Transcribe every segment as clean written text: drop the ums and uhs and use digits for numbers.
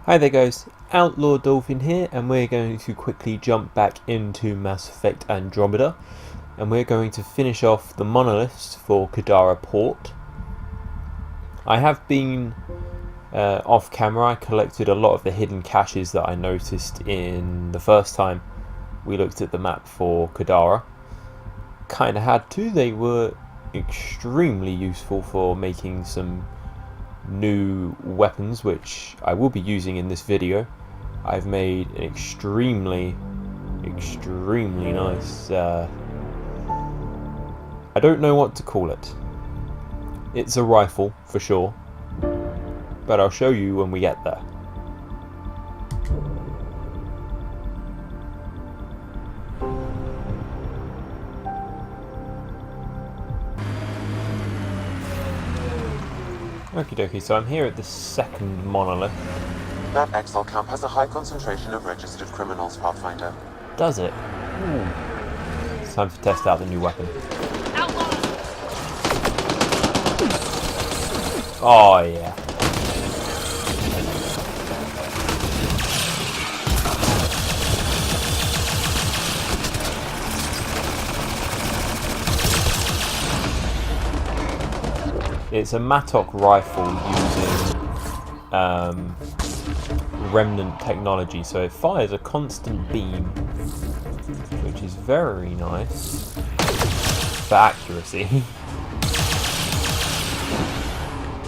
Hi there guys, Outlaw Dolphin here, and we're going to quickly jump back into Mass Effect Andromeda, and we're going to finish off the monoliths for Kadara Port. I have been off camera. I collected a lot of the hidden caches that I noticed in the first time we looked at the map for Kadara. Kinda had to. They were extremely useful for making some new weapons, which I will be using in this video. I've made an extremely nice I don't know what to call it. It's a rifle for sure, but I'll show you when we get there. Okie dokie, so I'm here at the second monolith. That Exile camp has a high concentration of registered criminals, Pathfinder. Does it? Ooh. It's time to test out the new weapon. Oh yeah. It's a Mattock rifle using remnant technology, so it fires a constant beam, which is very nice for accuracy.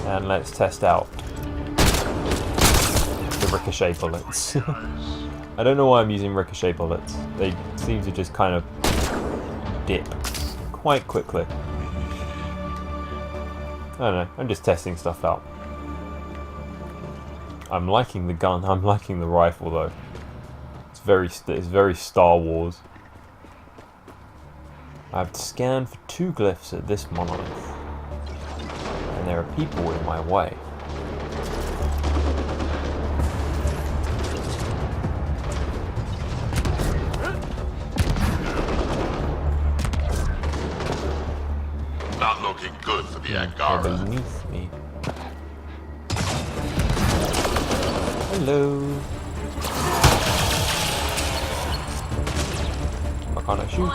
And let's test out the ricochet bullets. I don't know why I'm using ricochet bullets. They seem to just kind of dip quite quickly. I don't know, I'm just testing stuff out. I'm liking the gun, I'm liking the rifle though. It's very Star Wars. I've scanned for 2 glyphs at this monolith, and there are people in my way. Not looking good for the They're Angara. beneath me. Hello. Why can't I shoot?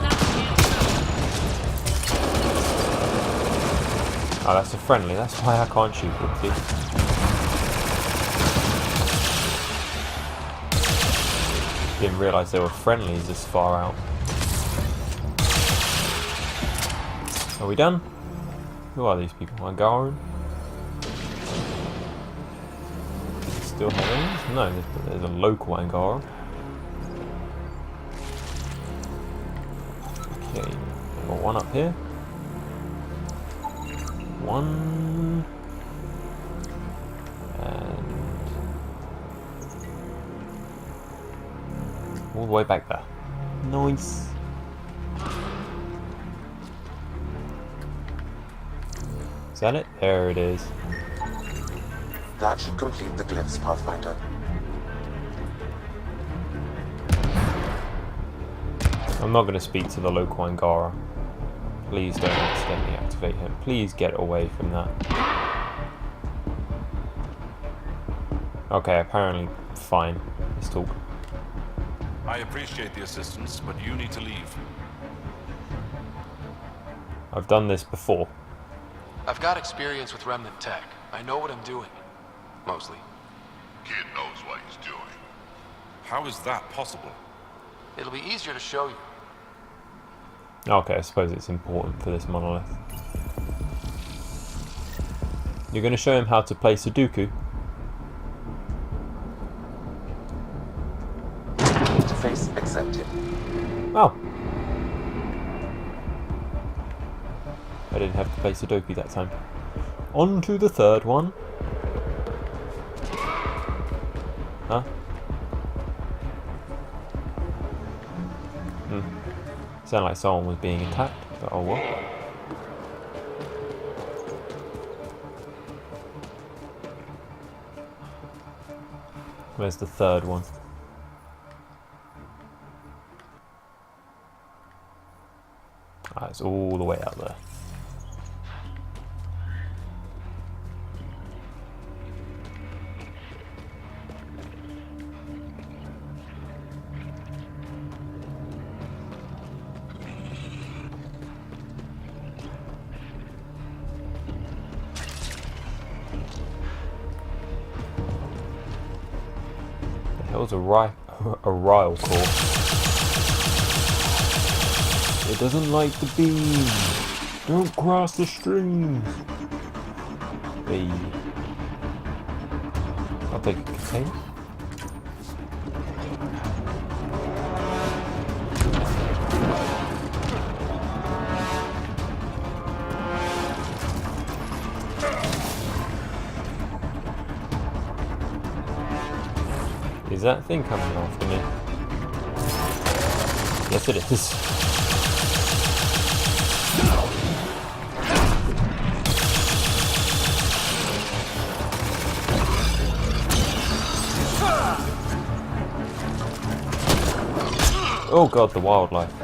Oh, that's a friendly. That's why I can't shoot. Oopsie. Didn't realise there were friendlies this far out. Are we done? Who are these people? Angaran? Still Hellenes? No, there's a local Angara. Okay, I've got one up here. One. And all the way back there. Nice. Is that it? There it is. That should complete the glyphs, Pathfinder. I'm not going to speak to the local Angara. Please don't accidentally activate him. Please get away from that. Okay, apparently fine. Let's talk. I appreciate the assistance, but you need to leave. I've done this before. I've got experience with remnant tech. I know what I'm doing. Mostly. Kid knows what he's doing. How is that possible? It'll be easier to show you. Okay, I suppose it's important for this monolith. You're going to show him how to play Sudoku? Interface accepted. Oh. I didn't have to play Sudoku that time. On to the third one. Huh? Sounded like someone was being attacked, but oh well. Where's the third one? Ah, it's all the way out there. That was a rile core. It doesn't like the beam. Don't cross the streams. Hey. I'll take a container. Is that thing coming after me? Yes, it is. Oh god, the wildlife.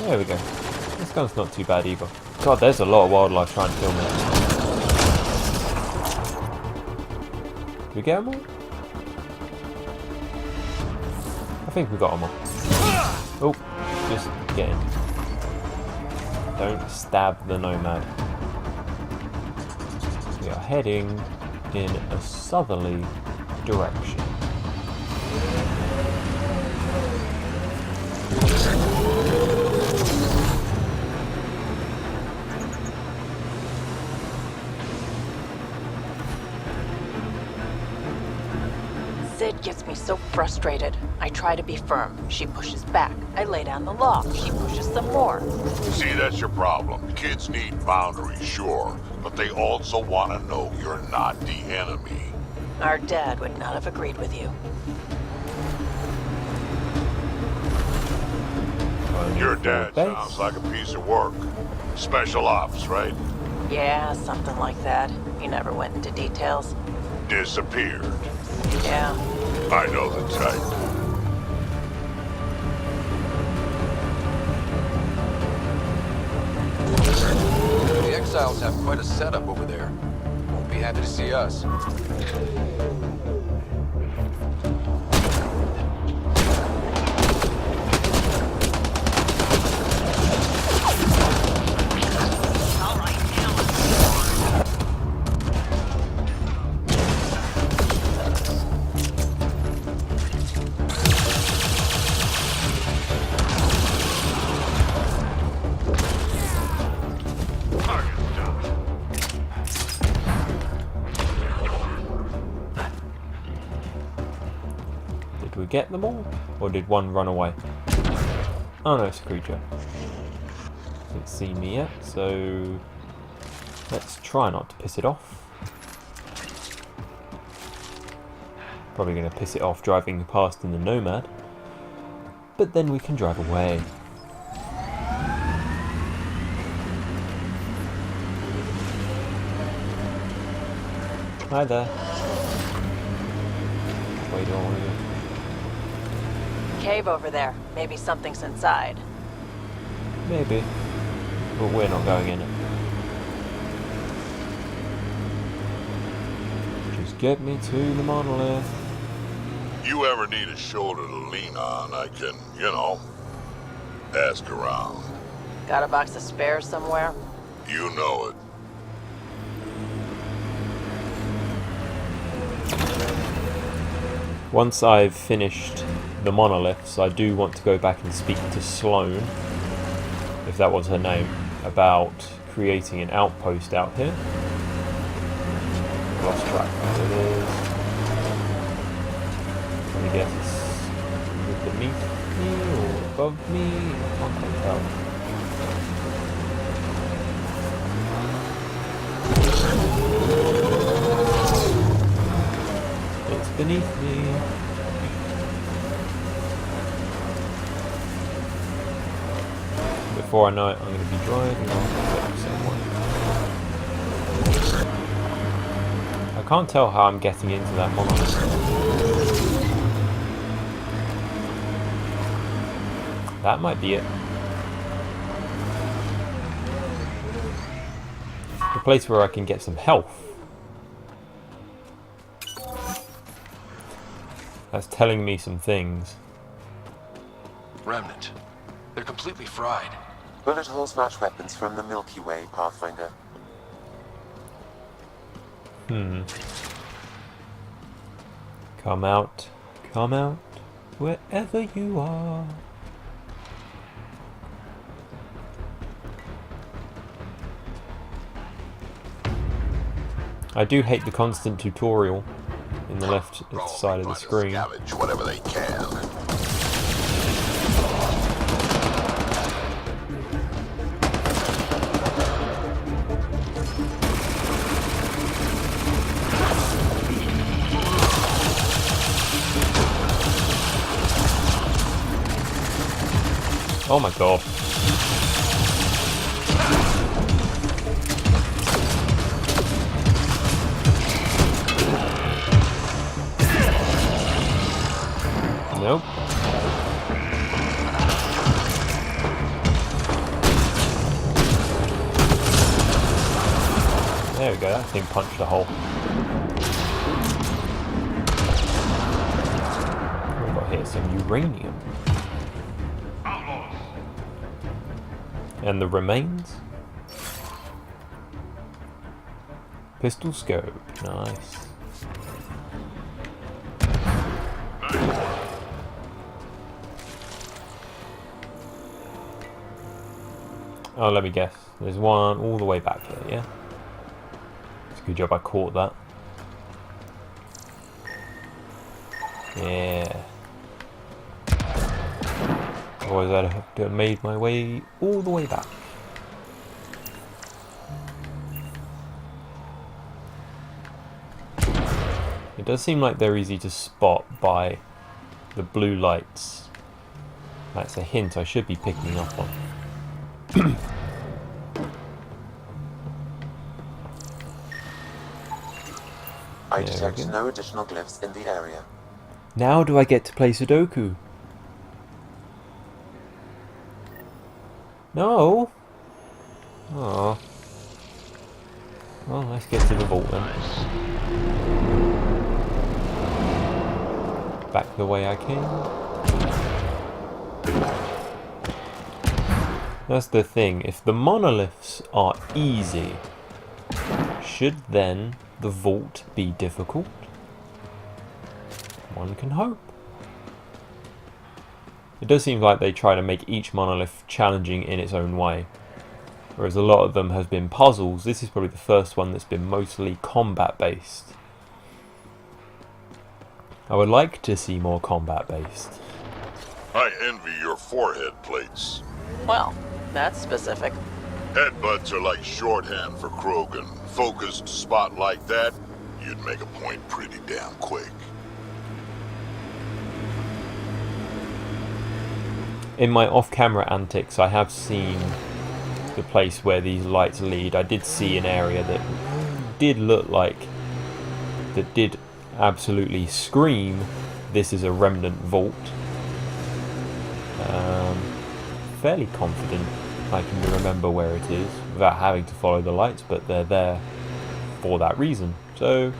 There we go. This gun's not too bad either. God, there's a lot of wildlife trying to kill me. Did we get them all? I think we got them all. Oh, just get in. Don't stab the nomad. We are heading in a southerly direction. Sid gets me so frustrated. I try to be firm. She pushes back. I lay down the law. She pushes some more. See, that's your problem. Kids need boundaries, sure, but they also want to know you're not the enemy. Our dad would not have agreed with you. Your dad sounds like a piece of work. Special ops, right? Yeah, something like that. He never went into details. Disappeared. Yeah. I know the type. The exiles have quite a setup over there. Won't be happy to see us. Did we get them all? Or did one run away? Oh no, it's a creature. Hasn't seen me yet, so let's try not to piss it off. Probably going to piss it off driving past in the Nomad. But then we can drive away. Hi there. Where do I want to go? Cave over there. Maybe something's inside. Maybe. But we're not going in it. Just get me to the monolith. You ever need a shoulder to lean on, I can, ask around. Got a box of spares somewhere? You know it. Once I've finished the monoliths, I do want to go back and speak to Sloane, if that was her name, about creating an outpost out here. Lost track. There it is. I guess it's beneath me or above me. I can't quite tell. It's beneath me. Before I know it, I'm going to be driving off somewhere. I can't tell how I'm getting into that monolith. That might be it. A place where I can get some health. That's telling me some things. Remnant. They're completely fried. Bullet holes match weapons from the Milky Way, Pathfinder. Come out, wherever you are. I do hate the constant tutorial in the left side of the screen. Scavenge whatever they can. Oh my god. Nope. There we go, that thing punched a hole. We've got here some uranium. And the remains? Pistol scope, nice. Oh, let me guess. There's one all the way back here, yeah? It's a good job I caught that. Yeah. Otherwise I'd have to have made my way all the way back. It does seem like they're easy to spot by the blue lights. That's a hint I should be picking up on. I There we detect go. no additional glyphs in the area. Now do I get to play Sudoku? No. Oh. Well, let's get to the vault then. Back the way I came. That's the thing. If the monoliths are easy, should then the vault be difficult? One can hope. It does seem like they try to make each monolith challenging in its own way. Whereas a lot of them have been puzzles, this is probably the first one that's been mostly combat based. I would like to see more combat based. I envy your forehead plates. Well, that's specific. Headbutts are like shorthand for Krogan. Focused spot like that, you'd make a point pretty damn quick. In my off-camera antics, I have seen the place where these lights lead. I did see an area that did look like, that did absolutely scream, this is a remnant vault. Fairly confident I can remember where it is without having to follow the lights, but they're there for that reason. So,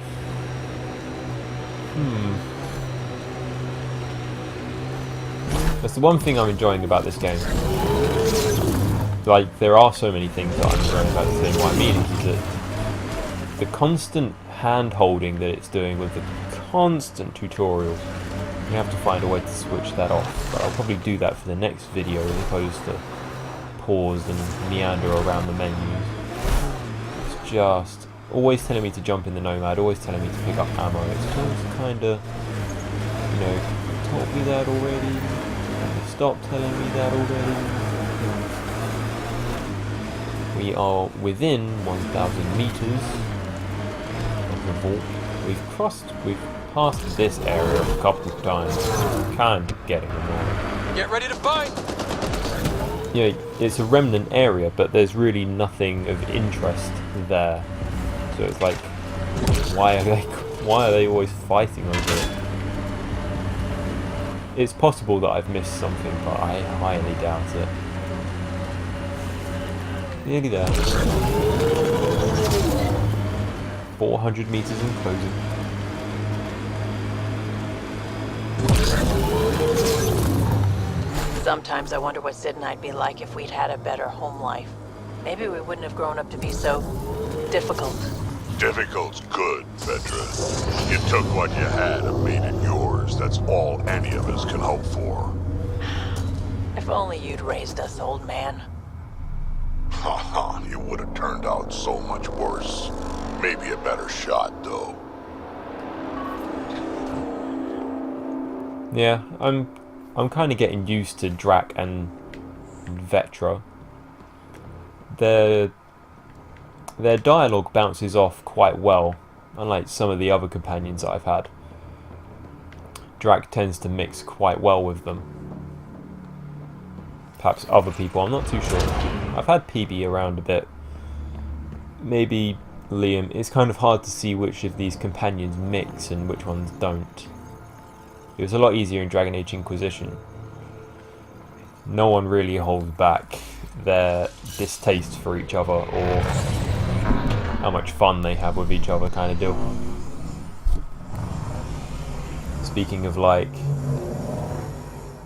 that's the one thing I'm enjoying about this game. Like, there are so many things that I'm enjoying about this game. What I mean is that the constant hand-holding that it's doing with the constant tutorials, you have to find a way to switch that off. But I'll probably do that for the next video as opposed to pause and meander around the menus. It's just always telling me to jump in the Nomad, always telling me to pick up ammo. It's just kind of, you know, told me that already. Stop telling me that already. We are within 1,000 meters of the vault. We've passed this area a couple of times. It's kind of getting annoying. Get ready to fight! You know, it's a remnant area, but there's really nothing of interest there. So it's like, why are they always fighting over it? It's possible that I've missed something, but I highly doubt it. Nearly there. 400 meters and closing. Sometimes I wonder what Sid and I'd be like if we'd had a better home life. Maybe we wouldn't have grown up to be so difficult. Difficult's good, Vetra. You took what you had and made it yours. That's all any of us can hope for. If only you'd raised us, old man. Haha, you would have turned out so much worse. Maybe a better shot, though. Yeah, I'm kind of getting used to Drac and Vetra. Their dialogue bounces off quite well, unlike some of the other companions that I've had. Drac tends to mix quite well with them. Perhaps other people, I'm not too sure. I've had PB around a bit. Maybe Liam. It's kind of hard to see which of these companions mix and which ones don't. It was a lot easier in Dragon Age Inquisition. No one really holds back their distaste for each other or how much fun they have with each other kind of deal. Speaking of like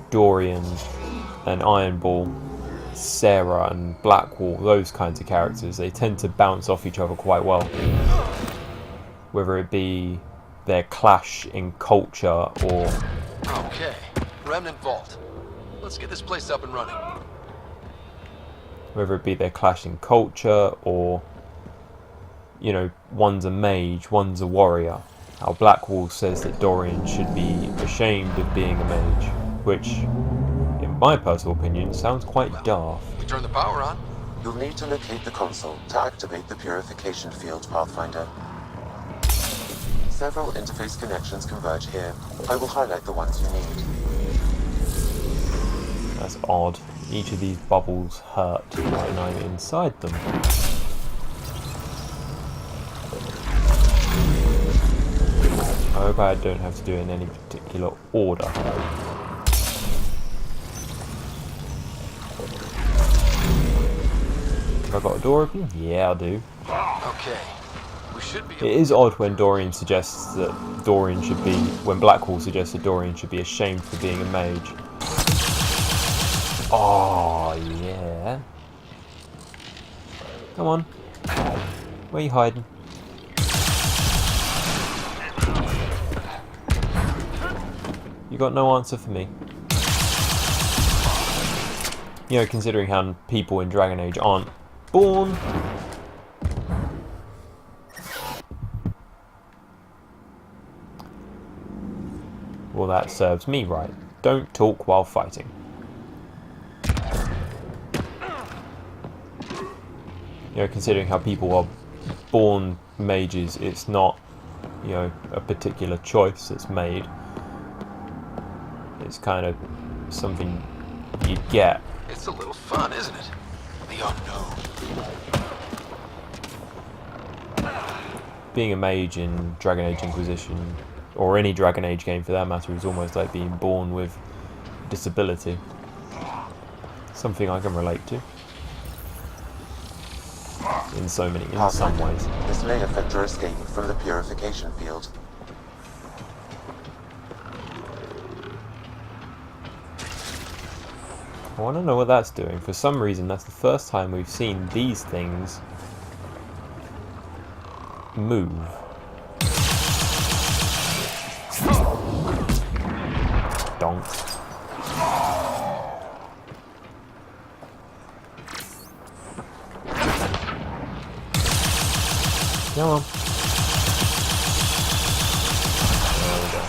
Dorian and Ironball, Sarah and Blackwall, those kinds of characters, they tend to bounce off each other quite well. Whether it be their clash in culture or... Okay, Remnant Vault. Let's get this place up and running. Whether it be their clash in culture or, you know, one's a mage, one's a warrior. How Blackwall says that Dorian should be ashamed of being a mage, which, in my personal opinion, sounds quite daft. We turn the power on. You'll need to locate the console to activate the purification field, Pathfinder. Several interface connections converge here. I will highlight the ones you need. That's odd. Each of these bubbles hurt when I'm inside them. I hope I don't have to do it in any particular order. Have I got a door open? Yeah, I do. Okay. We should be. It is odd when Dorian suggests that Dorian should be... when Blackwall suggests that Dorian should be ashamed for being a mage. Oh, yeah. Come on. Where are you hiding? You got no answer for me. You know, considering how people in Dragon Age aren't born. Well, that serves me right. Don't talk while fighting. You know, considering how people are born mages, it's not, you know, a particular choice that's made. It's kind of something you get. It's a little fun, isn't it? The unknown. Being a mage in Dragon Age Inquisition, or any Dragon Age game for that matter, is almost like being born with disability. Something I can relate to. In some ways. This may affect your escape from the purification field. I want to know what that's doing. For some reason, that's the first time we've seen these things move. Donk. Come on. There we go.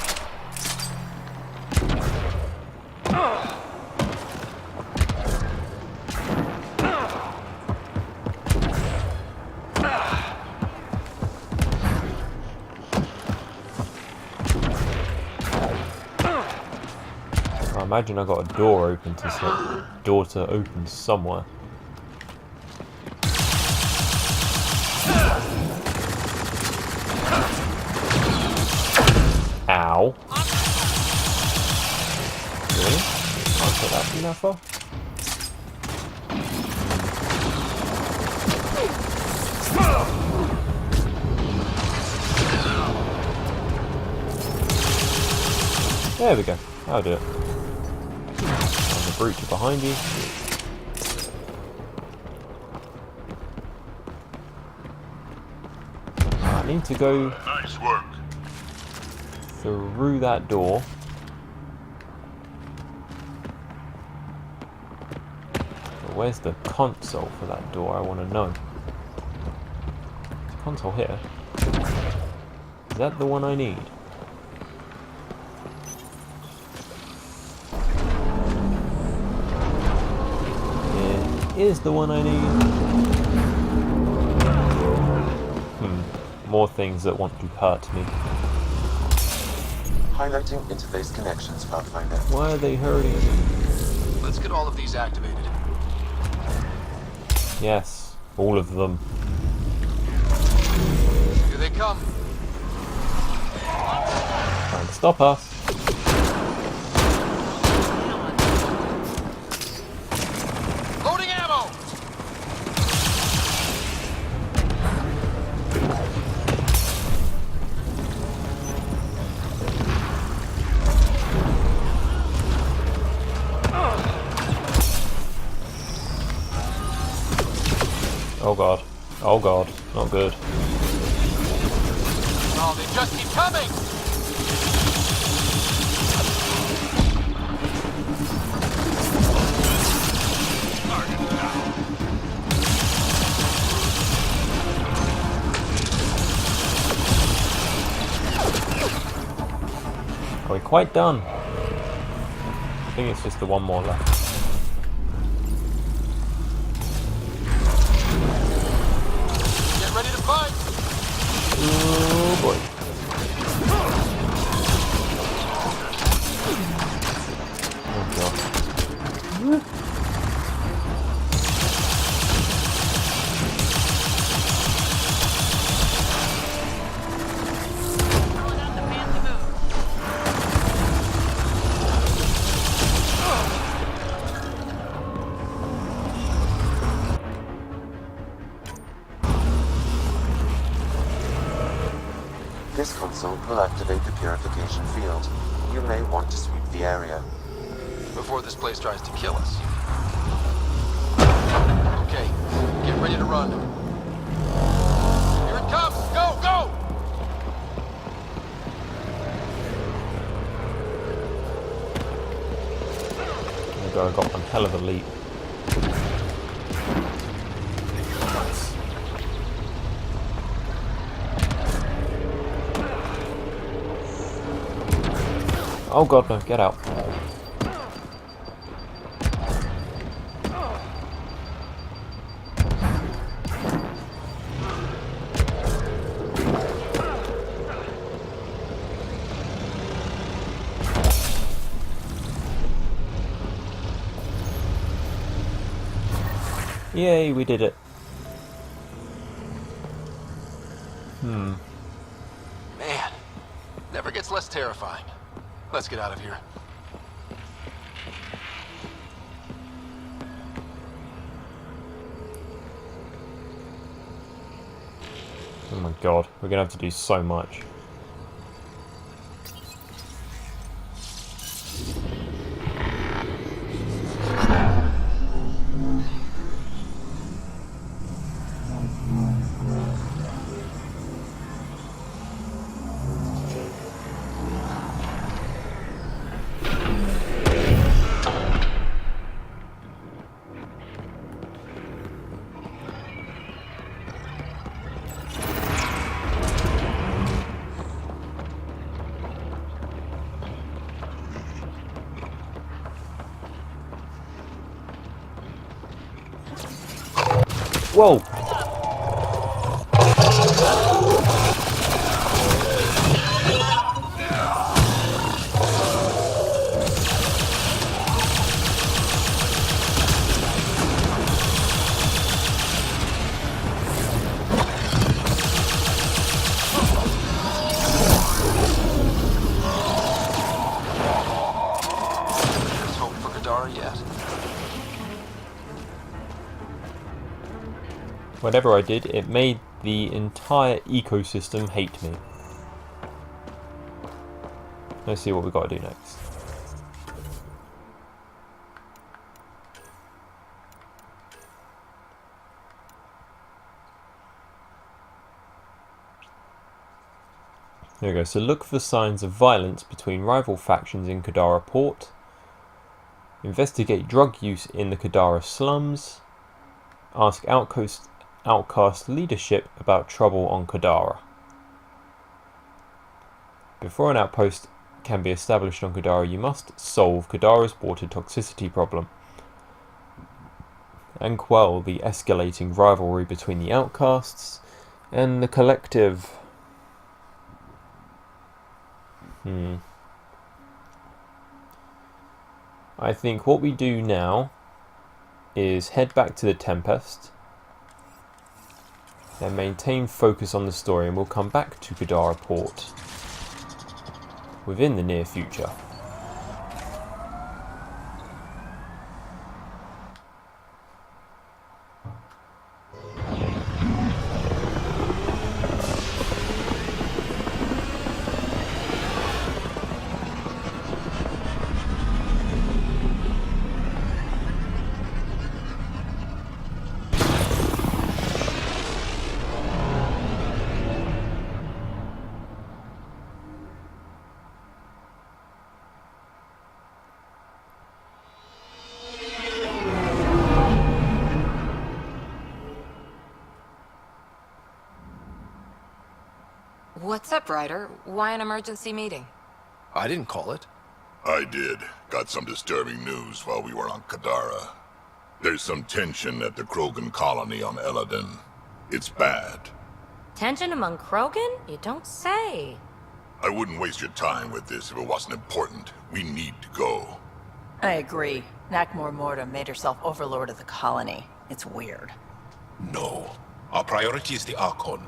I imagine I got a door open to open somewhere. Ow. Really? Can't take that from that far. There we go. I'll do it. On the breacher behind you. I need to go Nice work. through that door. But where's the console for that door? I want to know. There's a console here. Is that the one I need? It is the one I need. More things that want to hurt me. Highlighting interface connections, Pathfinder. Why are they hurting me? Let's get all of these activated. Yes, all of them. Here they come. Trying to stop us. Loading ammo! Oh god. Oh god. Not good. Oh, they just keep coming! Are we quite done? I think it's just the one more left. Get ready to fight! Oh boy. Oh god. This console will activate the purification field. You may want to sweep the area. Before this place tries to kill us. Okay, get ready to run. Here it comes! Go, go! There we go, I got one hell of a leap. Oh god, no, get out. Yay, we did it. Man, never gets less terrifying. Let's get out of here. Oh my god, we're gonna have to do so much. Whoa! There's hope for Kadara yet. Whatever I did, it made the entire ecosystem hate me. Let's see what we've got to do next. There we go. So look for signs of violence between rival factions in Kadara Port. Investigate drug use in the Kadara slums. Ask outcast leadership about trouble on Kadara. Before an outpost can be established on Kadara, you must solve Kadara's water toxicity problem and quell the escalating rivalry between the outcasts and the collective. I think what we do now is head back to the Tempest and maintain focus on the story, and we'll come back to Kadara Port within the near future. What's up, Ryder? Why an emergency meeting? I didn't call it. I did. Got some disturbing news while we were on Kadara. There's some tension at the Krogan colony on Eladon. It's bad. Tension among Krogan? You don't say. I wouldn't waste your time with this if it wasn't important. We need to go. I agree. Nakmor Morta made herself overlord of the colony. It's weird. No. Our priority is the Archon.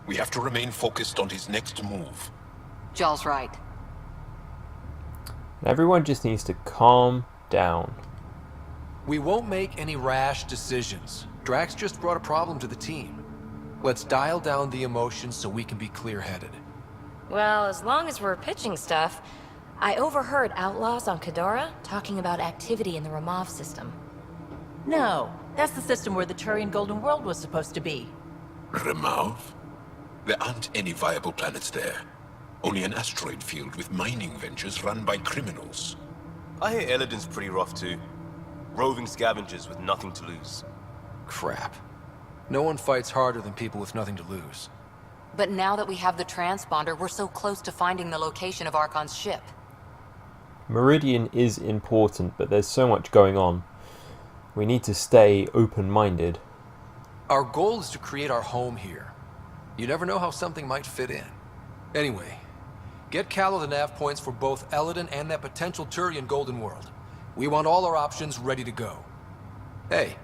We have to remain focused on his next move. Jall's right. Everyone just needs to calm down. We won't make any rash decisions. Drax just brought a problem to the team. Let's dial down the emotions so we can be clear-headed. Well, as long as we're pitching stuff, I overheard outlaws on Kadara talking about activity in the Ramov system. No, that's the system where the Turian Golden World was supposed to be. Remov? There aren't any viable planets there. Only an asteroid field with mining ventures run by criminals. I hear Eladon's pretty rough too. Roving scavengers with nothing to lose. Crap. No one fights harder than people with nothing to lose. But now that we have the transponder, we're so close to finding the location of Archon's ship. Meridian is important, but there's so much going on. We need to stay open-minded. Our goal is to create our home here. You never know how something might fit in. Anyway, get Callow the nav points for both Eladon and that potential Turian Golden World. We want all our options ready to go. Hey,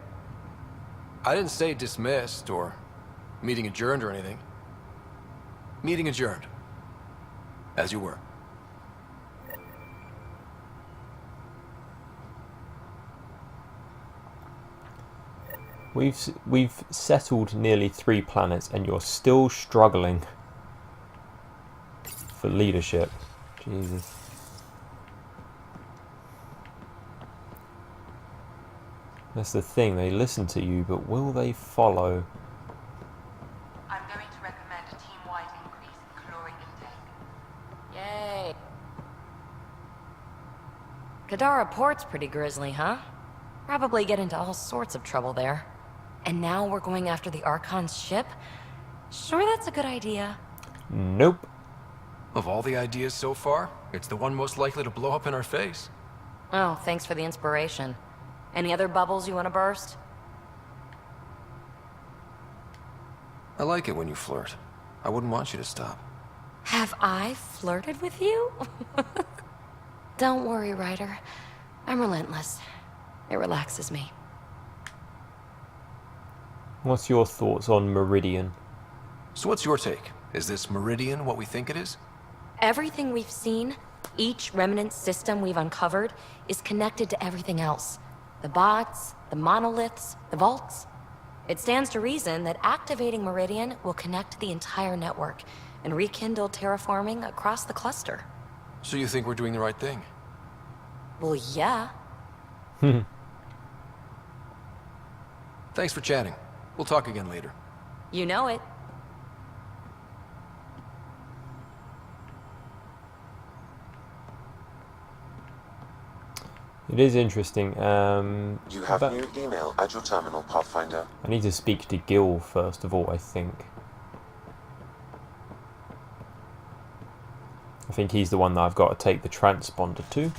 I didn't say dismissed or meeting adjourned or anything. Meeting adjourned. As you were. We've settled nearly 3 planets, and you're still struggling for leadership. Jesus. That's the thing, they listen to you, but will they follow? I'm going to recommend a team-wide increase in caloric intake. Yay! Kadara Port's pretty grisly, huh? Probably get into all sorts of trouble there. And now we're going after the Archon's ship? Sure that's a good idea? Nope. Of all the ideas so far, it's the one most likely to blow up in our face. Oh, thanks for the inspiration. Any other bubbles you want to burst? I like it when you flirt. I wouldn't want you to stop. Have I flirted with you? Don't worry, Ryder. I'm relentless. It relaxes me. What's your thoughts on Meridian? So what's your take? Is this Meridian what we think it is? Everything we've seen, each remnant system we've uncovered, is connected to everything else. The bots, the monoliths, the vaults. It stands to reason that activating Meridian will connect the entire network and rekindle terraforming across the cluster. So you think we're doing the right thing? Well, yeah. Thanks for chatting. We'll talk again later. You know it. It is interesting. You have new email at your terminal, Pathfinder. I need to speak to Gil first of all, I think. I think he's the one that I've got to take the transponder to.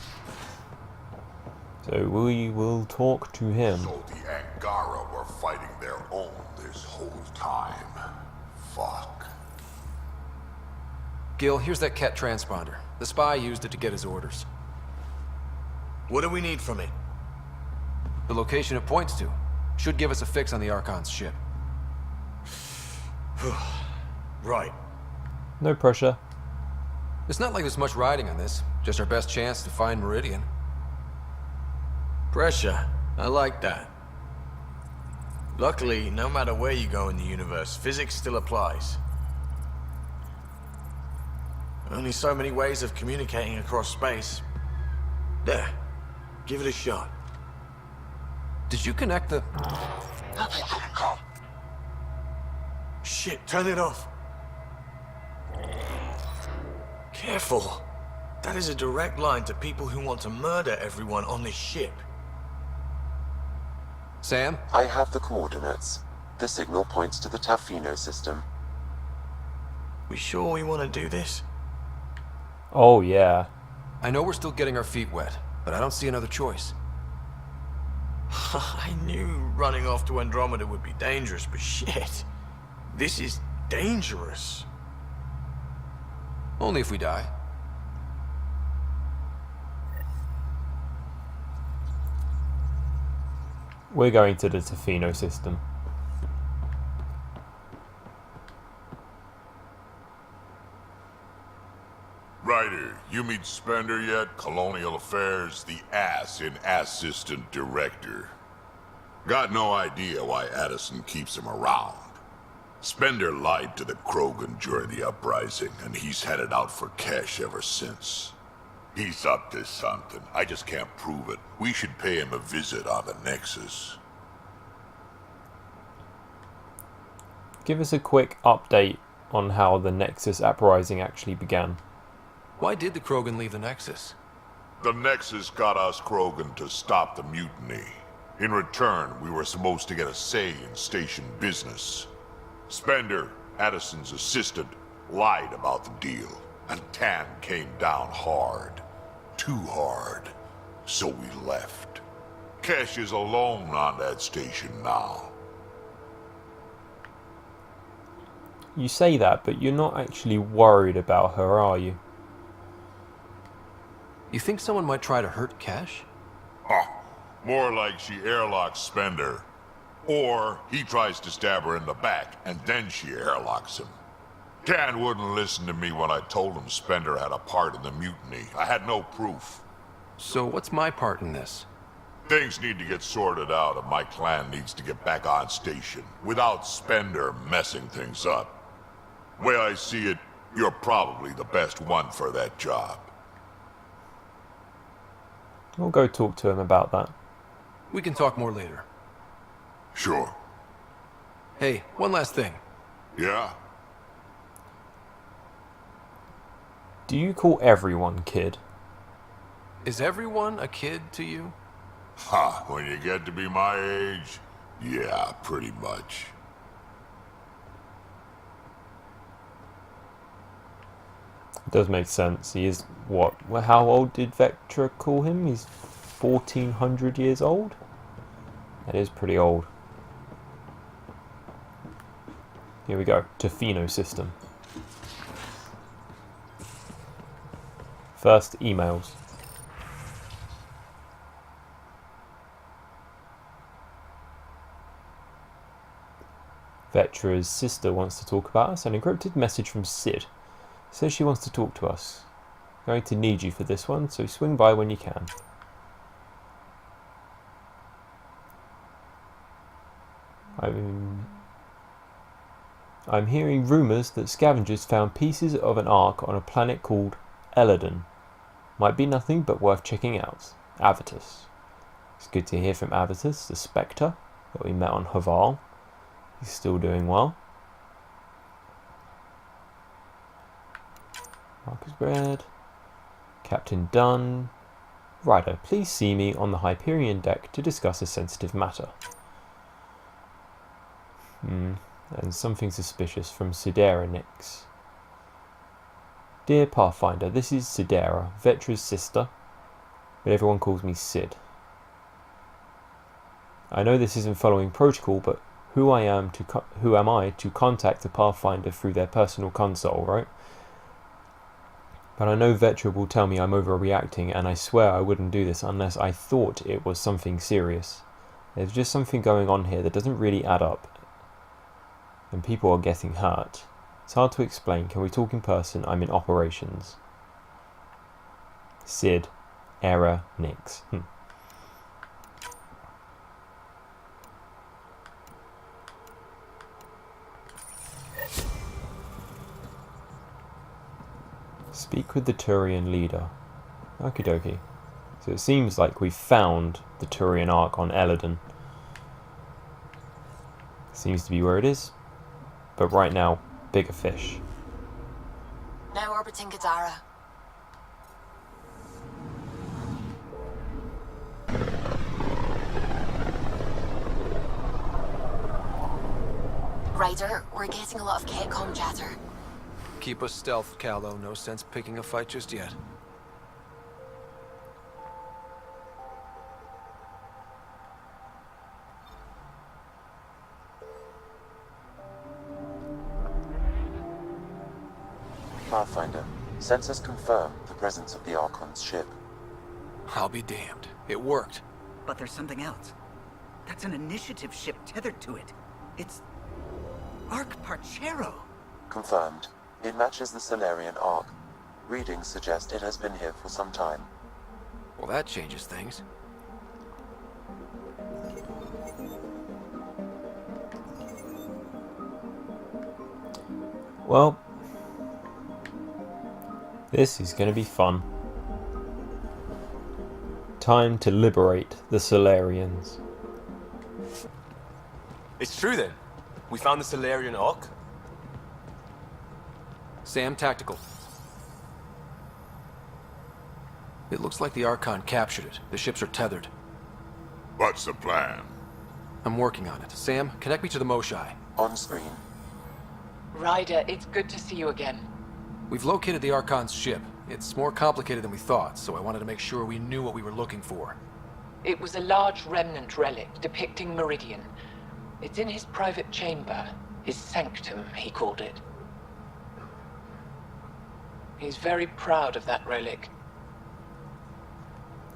So we will talk to him. So the Angara were fighting their own this whole time. Fuck. Gil, here's that Ket transponder. The spy used it to get his orders. What do we need from it? The location it points to should give us a fix on the Archon's ship. Right. No pressure. It's not like there's much riding on this. Just our best chance to find Meridian. Pressure. I like that. Luckily, no matter where you go in the universe, physics still applies. Only so many ways of communicating across space. There. Give it a shot. Did you connect the... Shit, turn it off. Careful. That is a direct line to people who want to murder everyone on this ship. Sam? I have the coordinates. The signal points to the Tafino system. We sure we want to do this? Oh yeah. I know we're still getting our feet wet, but I don't see another choice. I knew running off to Andromeda would be dangerous, but shit. This is dangerous. Only if we die. We're going to the Tafino system. Ryder, you meet Spender yet? Colonial Affairs, the ass in Assistant Director. Got no idea why Addison keeps him around. Spender lied to the Krogan during the uprising, and he's headed out for cash ever since. He's up to something. I just can't prove it. We should pay him a visit on the Nexus. Give us a quick update on how the Nexus uprising actually began. Why did the Krogan leave the Nexus? The Nexus got us Krogan to stop the mutiny. In return, we were supposed to get a say in station business. Spender, Addison's assistant, lied about the deal, and Tan came down hard. Too hard. So we left. Kesh is alone on that station now. You say that, but you're not actually worried about her, are you? You think someone might try to hurt Cash? Huh. More like she airlocks Spender. Or he tries to stab her in the back, and then she airlocks him. Tan wouldn't listen to me when I told him Spender had a part in the mutiny. I had no proof. So what's my part in this? Things need to get sorted out, and my clan needs to get back on station, without Spender messing things up. Way I see it, you're probably the best one for that job. We'll go talk to him about that. We can talk more later. Sure. Hey, one last thing. Yeah? Do you call everyone kid? Is everyone a kid to you? Ha, when you get to be my age, yeah, pretty much. It does make sense. He is, what? Well, how old did Vectra call him? He's 1400 years old? That is pretty old. Here we go. Tafino system. First, emails. Vectra's sister wants to talk about us. An encrypted message from Sid. Says she wants to talk to us. Going to need you for this one, so swing by when you can. I'm hearing rumours that scavengers found pieces of an ark on a planet called Eladon. Might be nothing, but worth checking out. Avitus. It's good to hear from Avitus, the Spectre, that we met on Haval. He's still doing well. Marcus Bread. Captain Dunn. Ryder, please see me on the Hyperion deck to discuss a sensitive matter. And something suspicious from Sidera Nix. Dear Pathfinder, this is Sidera, Vetra's sister, but everyone calls me Sid. I know this isn't following protocol, but who am I to contact the Pathfinder through their personal console, right? But I know Vetra will tell me I'm overreacting, and I swear I wouldn't do this unless I thought it was something serious. There's just something going on here that doesn't really add up, and people are getting hurt. It's hard to explain. Can we talk in person? I'm in operations. Sid. Error. Nix. Speak with the Turian leader. Okie dokie. So it seems like we've found the Turian Ark on Eladon. Seems to be where it is. But right now, bigger fish. Now orbiting Kadara. Ryder, we're getting a lot of Ketcom chatter. Keep us stealth, Callow. No sense picking a fight just yet. Pathfinder, sensors confirm the presence of the Archon's ship. I'll be damned. It worked. But there's something else. That's an initiative ship tethered to it. It's... Arc Parchero. Confirmed. It matches the Solarian Ark. Readings suggest it has been here for some time. Well, that changes things. Well, this is going to be fun. Time to liberate the Solarians. It's true then. We found the Solarian Ark. Sam, tactical. It looks like the Archon captured it. The ships are tethered. What's the plan? I'm working on it. Sam, connect me to the Moshai. On screen. Ryder, it's good to see you again. We've located the Archon's ship. It's more complicated than we thought, so I wanted to make sure we knew what we were looking for. It was a large remnant relic depicting Meridian. It's in his private chamber. His sanctum, he called it. He's very proud of that relic.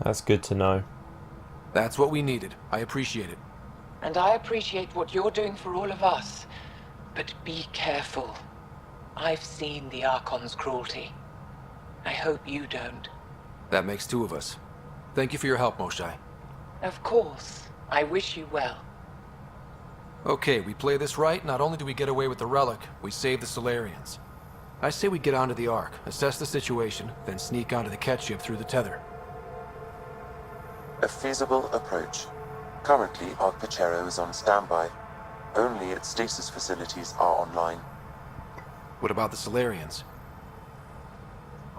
That's good to know. That's what we needed. I appreciate it. And I appreciate what you're doing for all of us. But be careful. I've seen the Archon's cruelty. I hope you don't. That makes two of us. Thank you for your help, Moshai. Of course. I wish you well. Okay, we play this right. Not only do we get away with the relic, we save the Solarians. I say we get onto the Ark, assess the situation, then sneak onto the Ket ship through the tether. A feasible approach. Currently, Arc Parchero is on standby. Only its stasis facilities are online. What about the Solarians?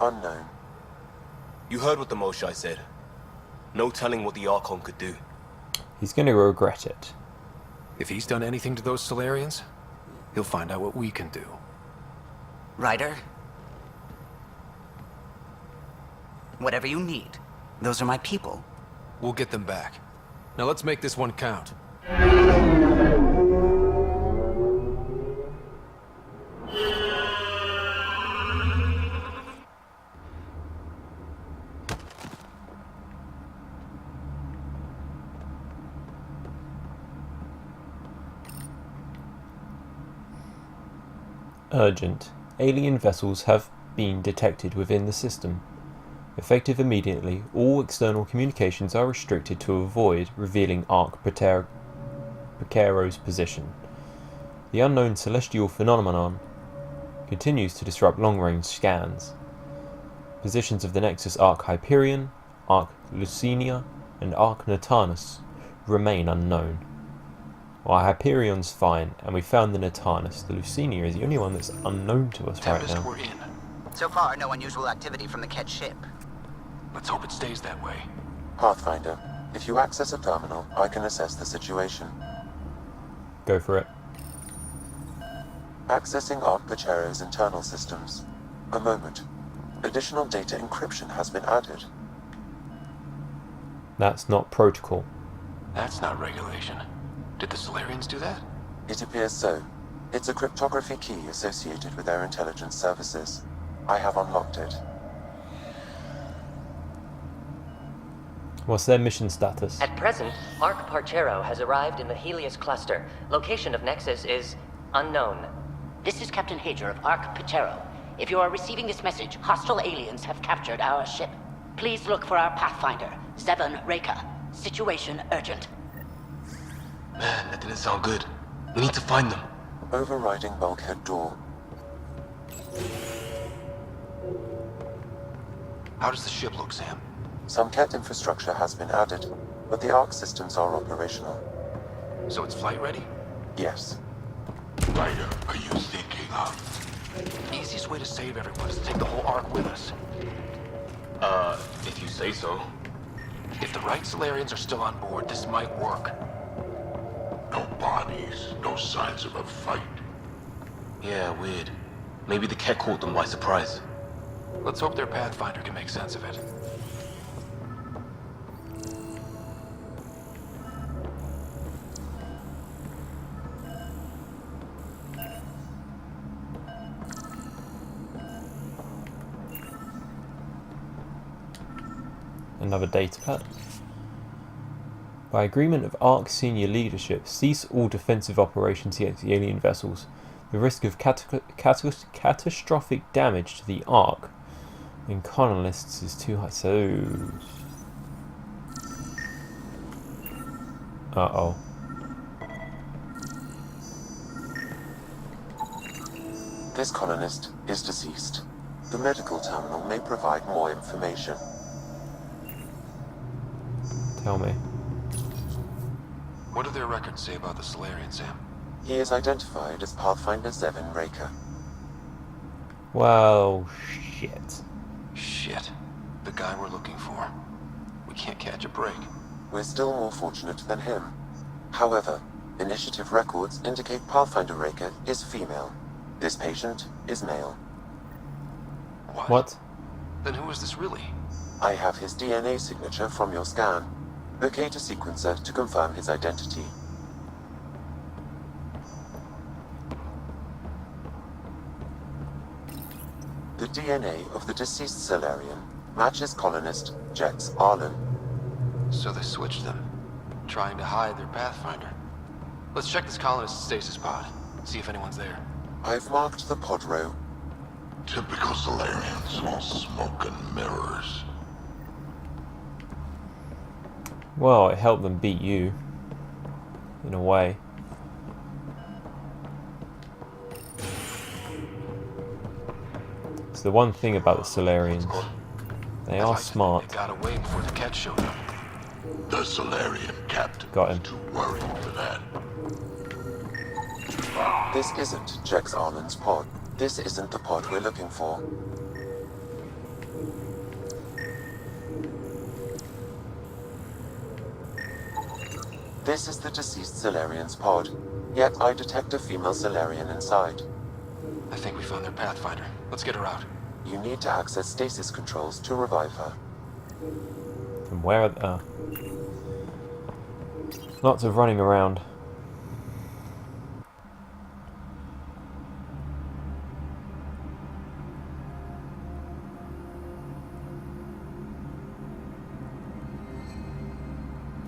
Unknown. You heard what the Moshai said. No telling what the Archon could do. He's going to regret it. If he's done anything to those Solarians, he'll find out what we can do. Ryder? Whatever you need. Those are my people. We'll get them back. Now let's make this one count. Urgent. Alien vessels have been detected within the system. Effective immediately, all external communications are restricted to avoid revealing Arc Parchero's position. The unknown celestial phenomenon continues to disrupt long-range scans. Positions of the Nexus Arc Hyperion, Arc Lucinia, and Arc Natanus remain unknown. While Hyperion's fine, and we found the Natanus, the Lucinia is the only one that's unknown to us right now. So far, no unusual activity from the Ket ship. Let's hope it stays that way. Pathfinder, if you access a terminal, I can assess the situation. Go for it. Accessing Ark Pachero's internal systems. A moment. Additional data encryption has been added. That's not protocol. That's not regulation. Did the Solarians do that? It appears so. It's a cryptography key associated with their intelligence services. I have unlocked it. What's their mission status? At present, Ark Parchero has arrived in the Helios cluster. Location of Nexus is unknown. This is Captain Hager of Ark Parchero. If you are receiving this message, hostile aliens have captured our ship. Please look for our Pathfinder, Zevon Reka. Situation urgent. Man, that didn't sound good. We need to find them. Overriding bulkhead door. How does the ship look, Sam? Some Ket infrastructure has been added, but the Ark systems are operational. So it's flight ready? Yes. Ryder, are you thinking of? The easiest way to save everyone is to take the whole Ark with us. If you say so. If the right Solarians are still on board, this might work. No bodies, no signs of a fight. Yeah, weird. Maybe the Ket caught them by surprise. Let's hope their Pathfinder can make sense of it. Another data pad. By agreement of Ark senior leadership, cease all defensive operations against the alien vessels. The risk of catastrophic damage to the Ark and colonists is too high. So, uh-oh. This colonist is deceased. The medical terminal may provide more information. Tell me. What do their records say about the Solarian, Sam? He is identified as Pathfinder Zevon Reka. Well, shit. Shit. The guy we're looking for. We can't catch a break. We're still more fortunate than him. However, initiative records indicate Pathfinder Reka is female. This patient is male. What? Then who is this really? I have his DNA signature from your scan. Locate a sequencer to confirm his identity. The DNA of the deceased Solarian matches colonist Jex Arlen. So they switched them, trying to hide their Pathfinder. Let's check this colonist's stasis pod, see if anyone's there. I've marked the pod row. Typical Solarians, all smoke and mirrors. Well, it helped them beat you. In a way. It's the one thing about the Solarians. They are smart. They got away before the Ket showed up. The Solarian captain Got him. was too worried for that. This isn't Jex Arlen's pod. This isn't the pod we're looking for. This is the deceased Solarian's pod, yet I detect a female Solarian inside. I think we found their Pathfinder. Let's get her out. You need to access stasis controls to revive her. From where? Lots of running around.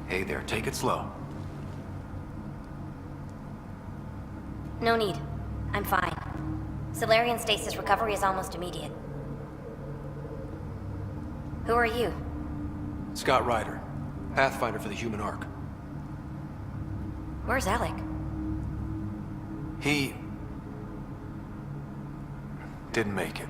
Hey there, take it slow. No need. I'm fine. Solarian stasis recovery is almost immediate. Who are you? Scott Ryder, Pathfinder for the human Ark. Where's Alec? He didn't make it.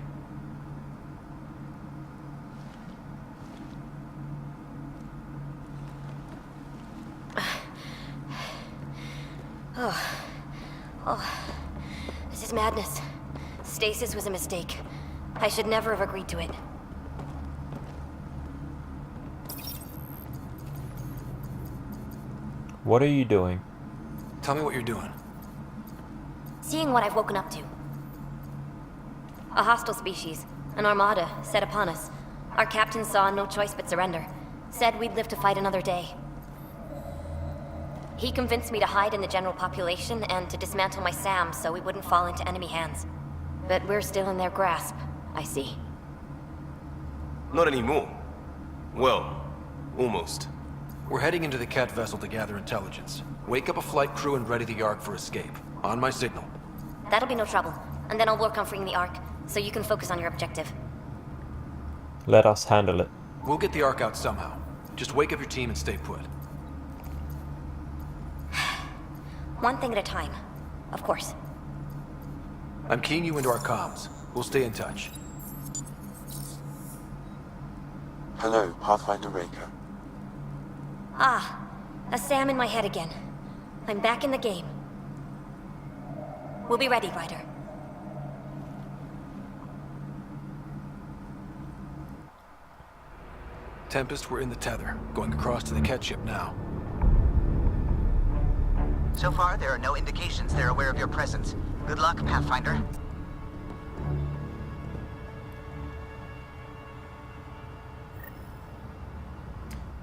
Oh, this is madness. Stasis was a mistake. I should never have agreed to it. What are you doing? Tell me what you're doing. Seeing what I've woken up to. A hostile species, an armada, set upon us. Our captain saw no choice but surrender. Said we'd live to fight another day. He convinced me to hide in the general population and to dismantle my SAM so we wouldn't fall into enemy hands. But we're still in their grasp, I see. Not anymore. Well, almost. We're heading into the Cat vessel to gather intelligence. Wake up a flight crew and ready the Ark for escape. On my signal. That'll be no trouble. And then I'll work on freeing the Ark, so you can focus on your objective. Let us handle it. We'll get the Ark out somehow. Just wake up your team and stay put. One thing at a time. Of course. I'm keying you into our comms. We'll stay in touch. Hello, Pathfinder Raker. Ah, a SAM in my head again. I'm back in the game. We'll be ready, Ryder. Tempest, we're in the tether. Going across to the Cat ship now. So far, there are no indications they're aware of your presence. Good luck, Pathfinder.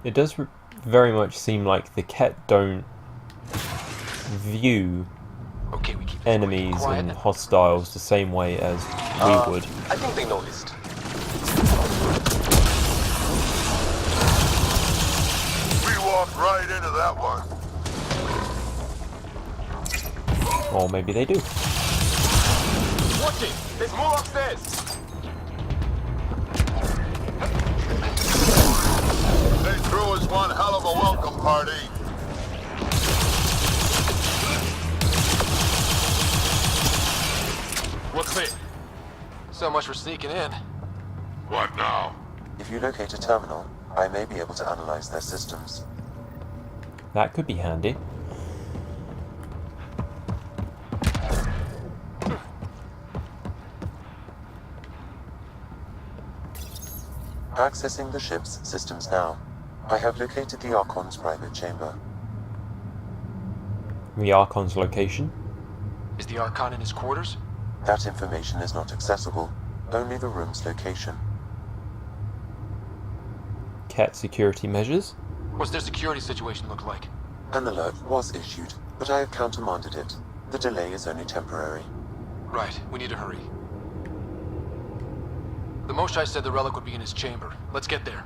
It does very much seem like the Ket don't view enemies and hostiles the same way as we would. I think they noticed. We walked right into that one. Or maybe they do. Watch it! There's more upstairs! They threw us one hell of a welcome party. We're clear. So much for sneaking in. What now? If you locate a terminal, I may be able to analyze their systems. That could be handy. Accessing the ship's systems now. I have located the Archon's private chamber. The Archon's location? Is the Archon in his quarters? That information is not accessible, only the room's location. Ket security measures? What's their security situation look like? An alert was issued, but I have countermanded it. The delay is only temporary. Right, we need to hurry. The Moshai said the relic would be in his chamber. Let's get there.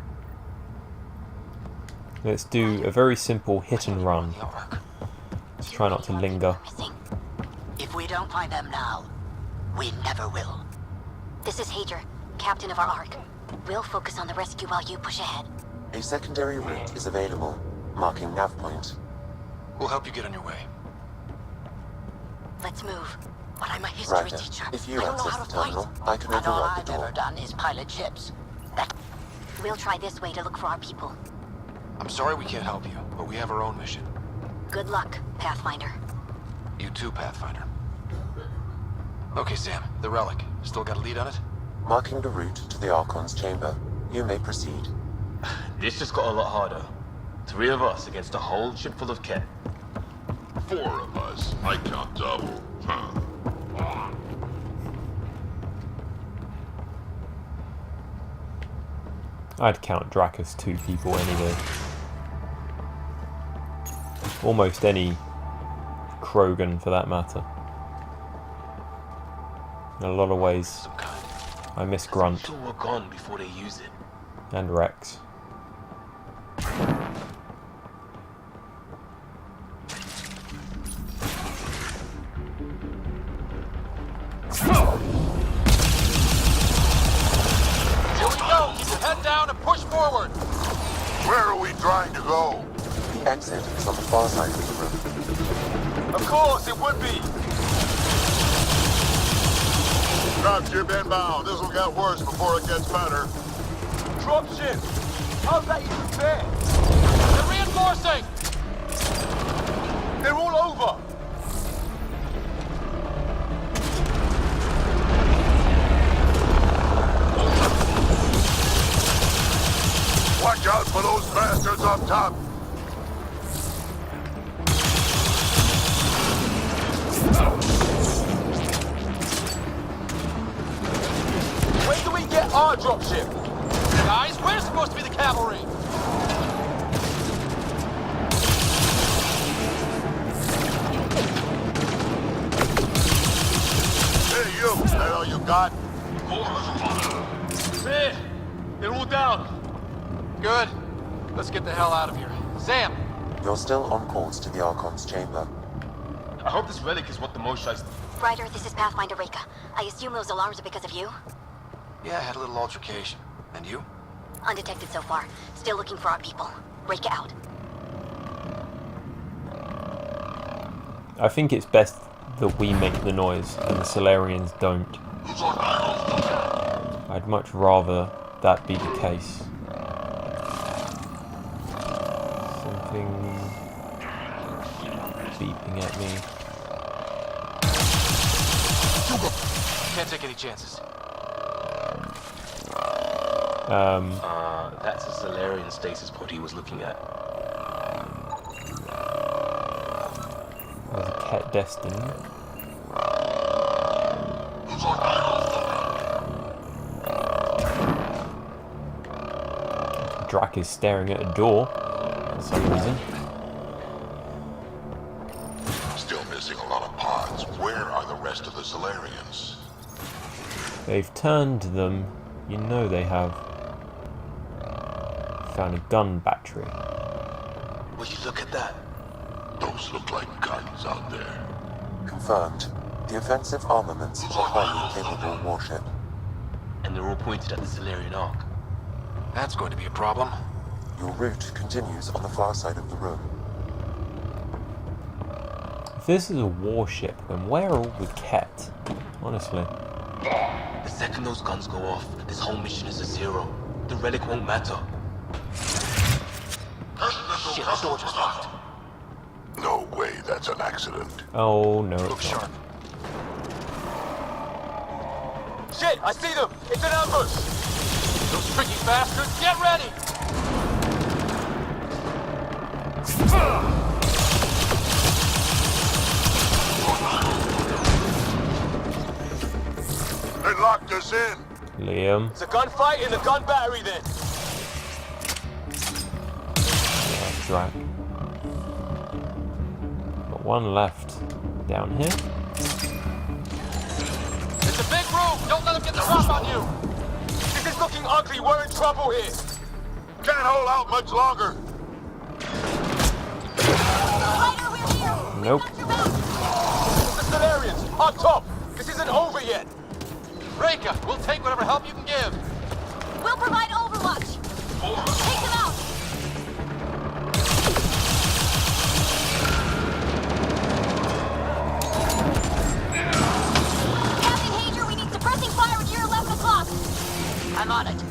Let's do a very simple hit and run. Let's try not to linger. If we don't find them now, we never will. This is Hager, captain of our Ark. We'll focus on the rescue while you push ahead. A secondary route is available, marking nav point. We'll help you get on your way. Let's move. But I'm a history Ryder, teacher. if you I don't know access how the to fight. terminal, I can And all override I've the ever door. done is pilot ships. We'll try this way to look for our people. I'm sorry we can't help you, but we have our own mission. Good luck, Pathfinder. You too, Pathfinder. Okay, Sam, the relic. Still got a lead on it? Marking the route to the Archon's chamber. You may proceed. This just got a lot harder. 3 of us against a whole ship full of Ket. 4 of us. I count double. Huh. I'd count Drac as 2 people anyway. Almost any Krogan for that matter. In a lot of ways, I miss Grunt Sure we're gone before they use it. and Rex. Here we go! Keep your head down and push forward! Where are we trying to go? The exit is on the far side of the room. Of course, it would be! Dropship inbound. This will get worse before it gets better. Dropship! How's that even fair? They're reinforcing! They're all over! Watch out for those bastards up top. our dropship. Guys, we're supposed to be the cavalry. Hey, you! That all you got? There! They're all down. Good. Let's get the hell out of here. Sam! You're still on course to the Archon's chamber. I hope this relic is what the Moshites... Ryder, this is Pathfinder Reka. I assume those alarms are because of you? Yeah, I had a little altercation. And you? Undetected so far. Still looking for our people. Reka out. I think it's best that we make the noise and the Solarians don't. I'd much rather that be the case. Something beeping at me. Can't take any chances. That's a Solarian stasis pod he was looking at. There's a cat destined. Drac is staring at a door for some reason. Still missing a lot of pods. Where are the rest of the Solarians? They've turned them. You know they have. Found a gun battery. Will you look at that? Those look like guns out there. Confirmed. The offensive armaments of a highly capable warship. And they're all pointed at the Solarian Ark. That's going to be a problem. Your route continues on the far side of the room. If this is a warship, then where are all the Ket? Honestly. The second those guns go off, this whole mission is a zero. The relic won't matter. Shit, the door just locked. No way that's an accident. Oh no. Look sharp. Shit, I see them! It's an ambush! Those tricky bastards, get ready! They locked us in. Liam. It's a gunfight in the gun battery then! That's right. Got one left down here. It's a big room! Don't let them get the drop on you! This is looking ugly, we're in trouble here! Can't hold out much longer. Ryder, we're here! Nope. The Solarians, on top! This isn't over yet! Reka, we'll take whatever help you can give! We'll provide overwatch! Take them out! Captain Hager, we need suppressing fire at your 11 o'clock! I'm on it.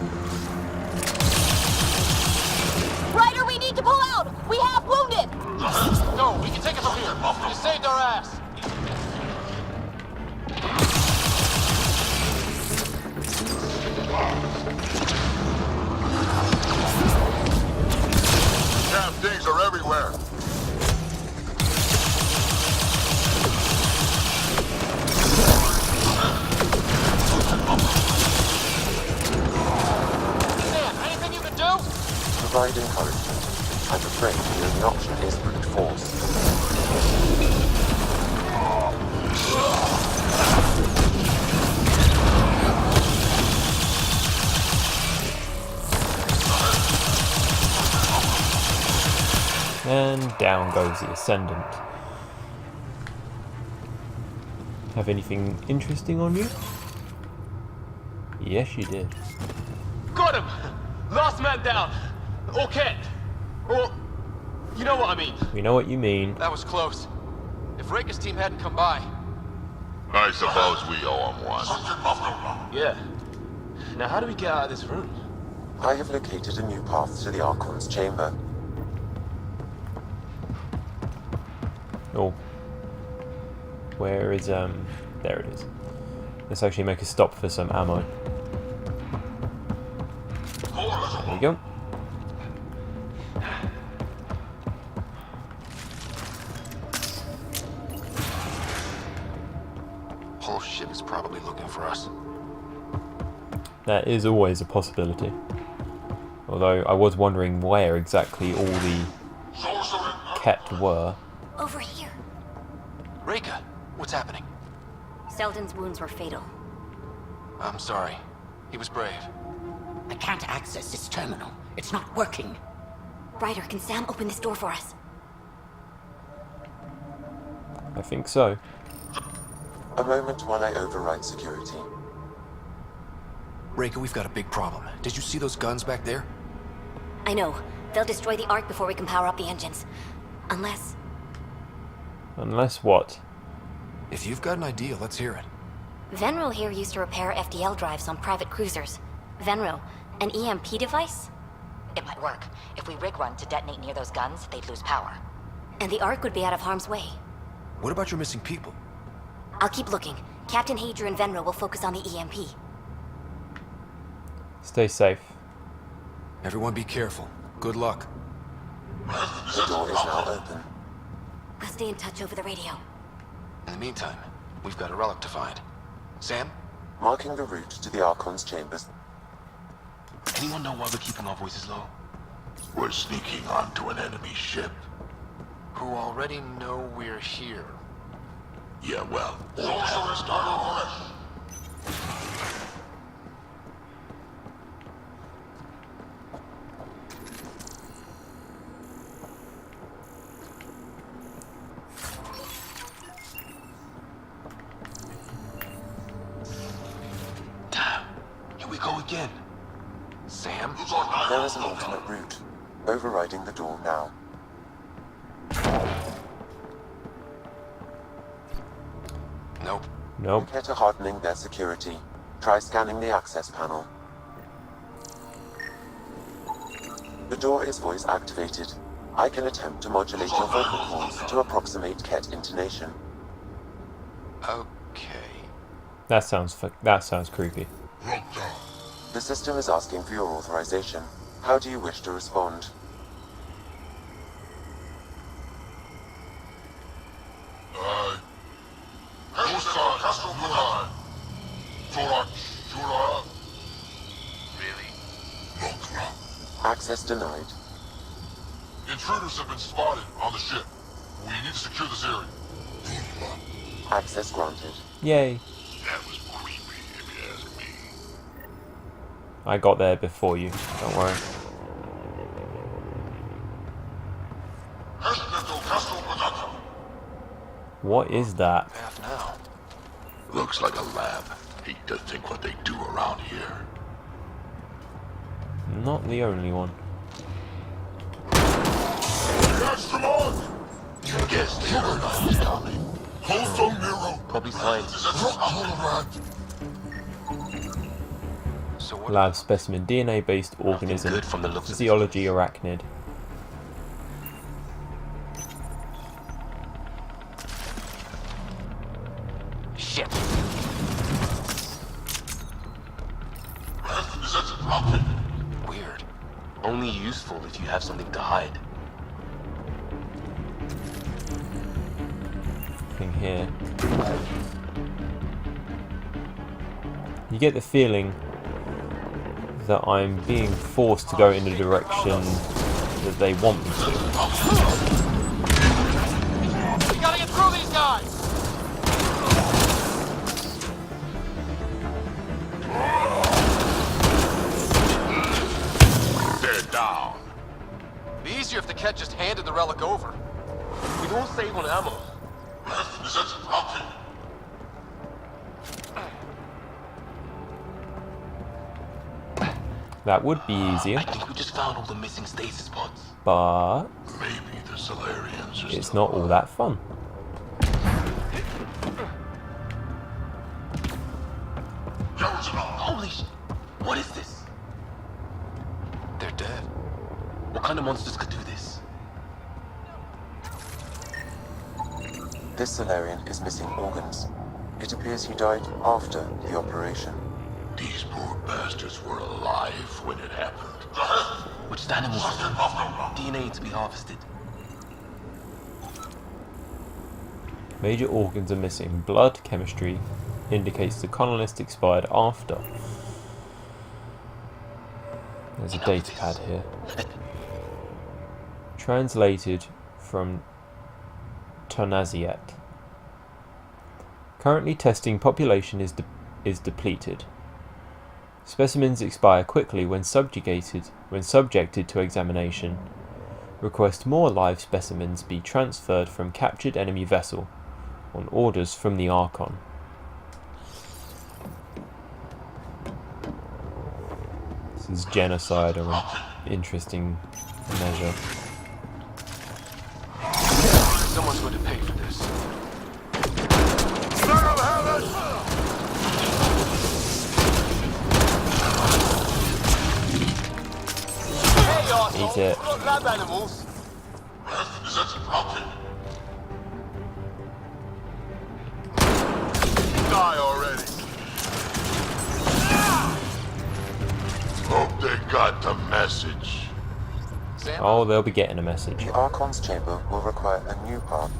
Ryder, we need to pull out! We have wounded! No, we can take it from here! You saved our ass! Damn things are everywhere. Sam, anything you can do? Provide encouragement. I'm afraid the only option is brute force. And down goes the Ascendant. Have anything interesting on you? Yes, you did. Got him! Last man down! Okay. Or, you know what I mean. We know what you mean. That was close. If Reka's team hadn't come by... I suppose we owe him one. Yeah. Now how do we get out of this room? I have located a new path to the Archon's chamber. Oh. Where is, there it is. Let's actually make a stop for some ammo. There you go. Whole ship is probably looking for us. That is always a possibility. Although I was wondering where exactly all the kept were. Over here. Reika, what's happening? Selden's wounds were fatal. I'm sorry. He was brave. I can't access this terminal. It's not working. Ryder, can Sam open this door for us? I think so. A moment while I override security. Reika, we've got a big problem. Did you see those guns back there? I know. They'll destroy the Ark before we can power up the engines. Unless... Unless what? If you've got an idea, let's hear it. Venril here used to repair FDL drives on private cruisers. Venril, an EMP device? It might work. If we rig one to detonate near those guns, they'd lose power. And the Ark would be out of harm's way. What about your missing people? I'll keep looking. Captain Hadra and Venril will focus on the EMP. Stay safe. Everyone be careful. Good luck. The door is now open. I'll stay in touch over the radio. In the meantime, we've got a relic to find. Sam? Marking the route to the Archon's chambers. Anyone know why we're keeping our voices low? We're sneaking onto an enemy ship. Who already know we're here. Yeah, well, all hell started. Damn, here we go again. Sam? There is an alternate route. Overriding the door now. Nope. Nope. Care to hardening their security. Try scanning the access panel. The door is voice activated. I can attempt to modulate your vocal cords to approximate Ket intonation. Okay. That sounds creepy. The system is asking for your authorization. How do you wish to respond? Access denied. Intruders have been spotted on the ship. We need to secure this area. Access granted. Yay. That was creepy, if you ask me. I got there before you. Don't worry. What is that? Path now. Looks like a lab. Hate to think what they do around here. Not the only one. Guess they heard us coming. Probably science. So what? Lab specimen, DNA-based organism, good from the looks of physiology arachnid. Shit. Weird. Only useful if you have something to hide. Thing here. You get the feeling that I'm being forced to go in the direction that they want me to. We gotta get through these guys! They're down. Be easier if the Ket just handed the relic over. We don't save on ammo. That would be easier, I think we just found all the missing stasis pods. but Maybe the Solarians are it's still not all that fun. Holy shit! What is this? They're dead. What kind of monsters could do this? This Solarian is missing organs. It appears he died after the operation. These poor bastards were alive when it happened. Which animals? DNA to be harvested. Major organs are missing. Blood chemistry indicates the colonist expired after. There's a data pad here. Translated from Tonaziet. Currently testing population is depleted. Specimens expire quickly when subjected to examination. Request more live specimens be transferred from captured enemy vessel on orders from the Archon. This is genocide or an interesting measure. Someone's going to pay for this. Eat it. Lab animals. Die already. Hope they got the message. Oh, they'll be getting a message. The Archon's chamber will require a new part.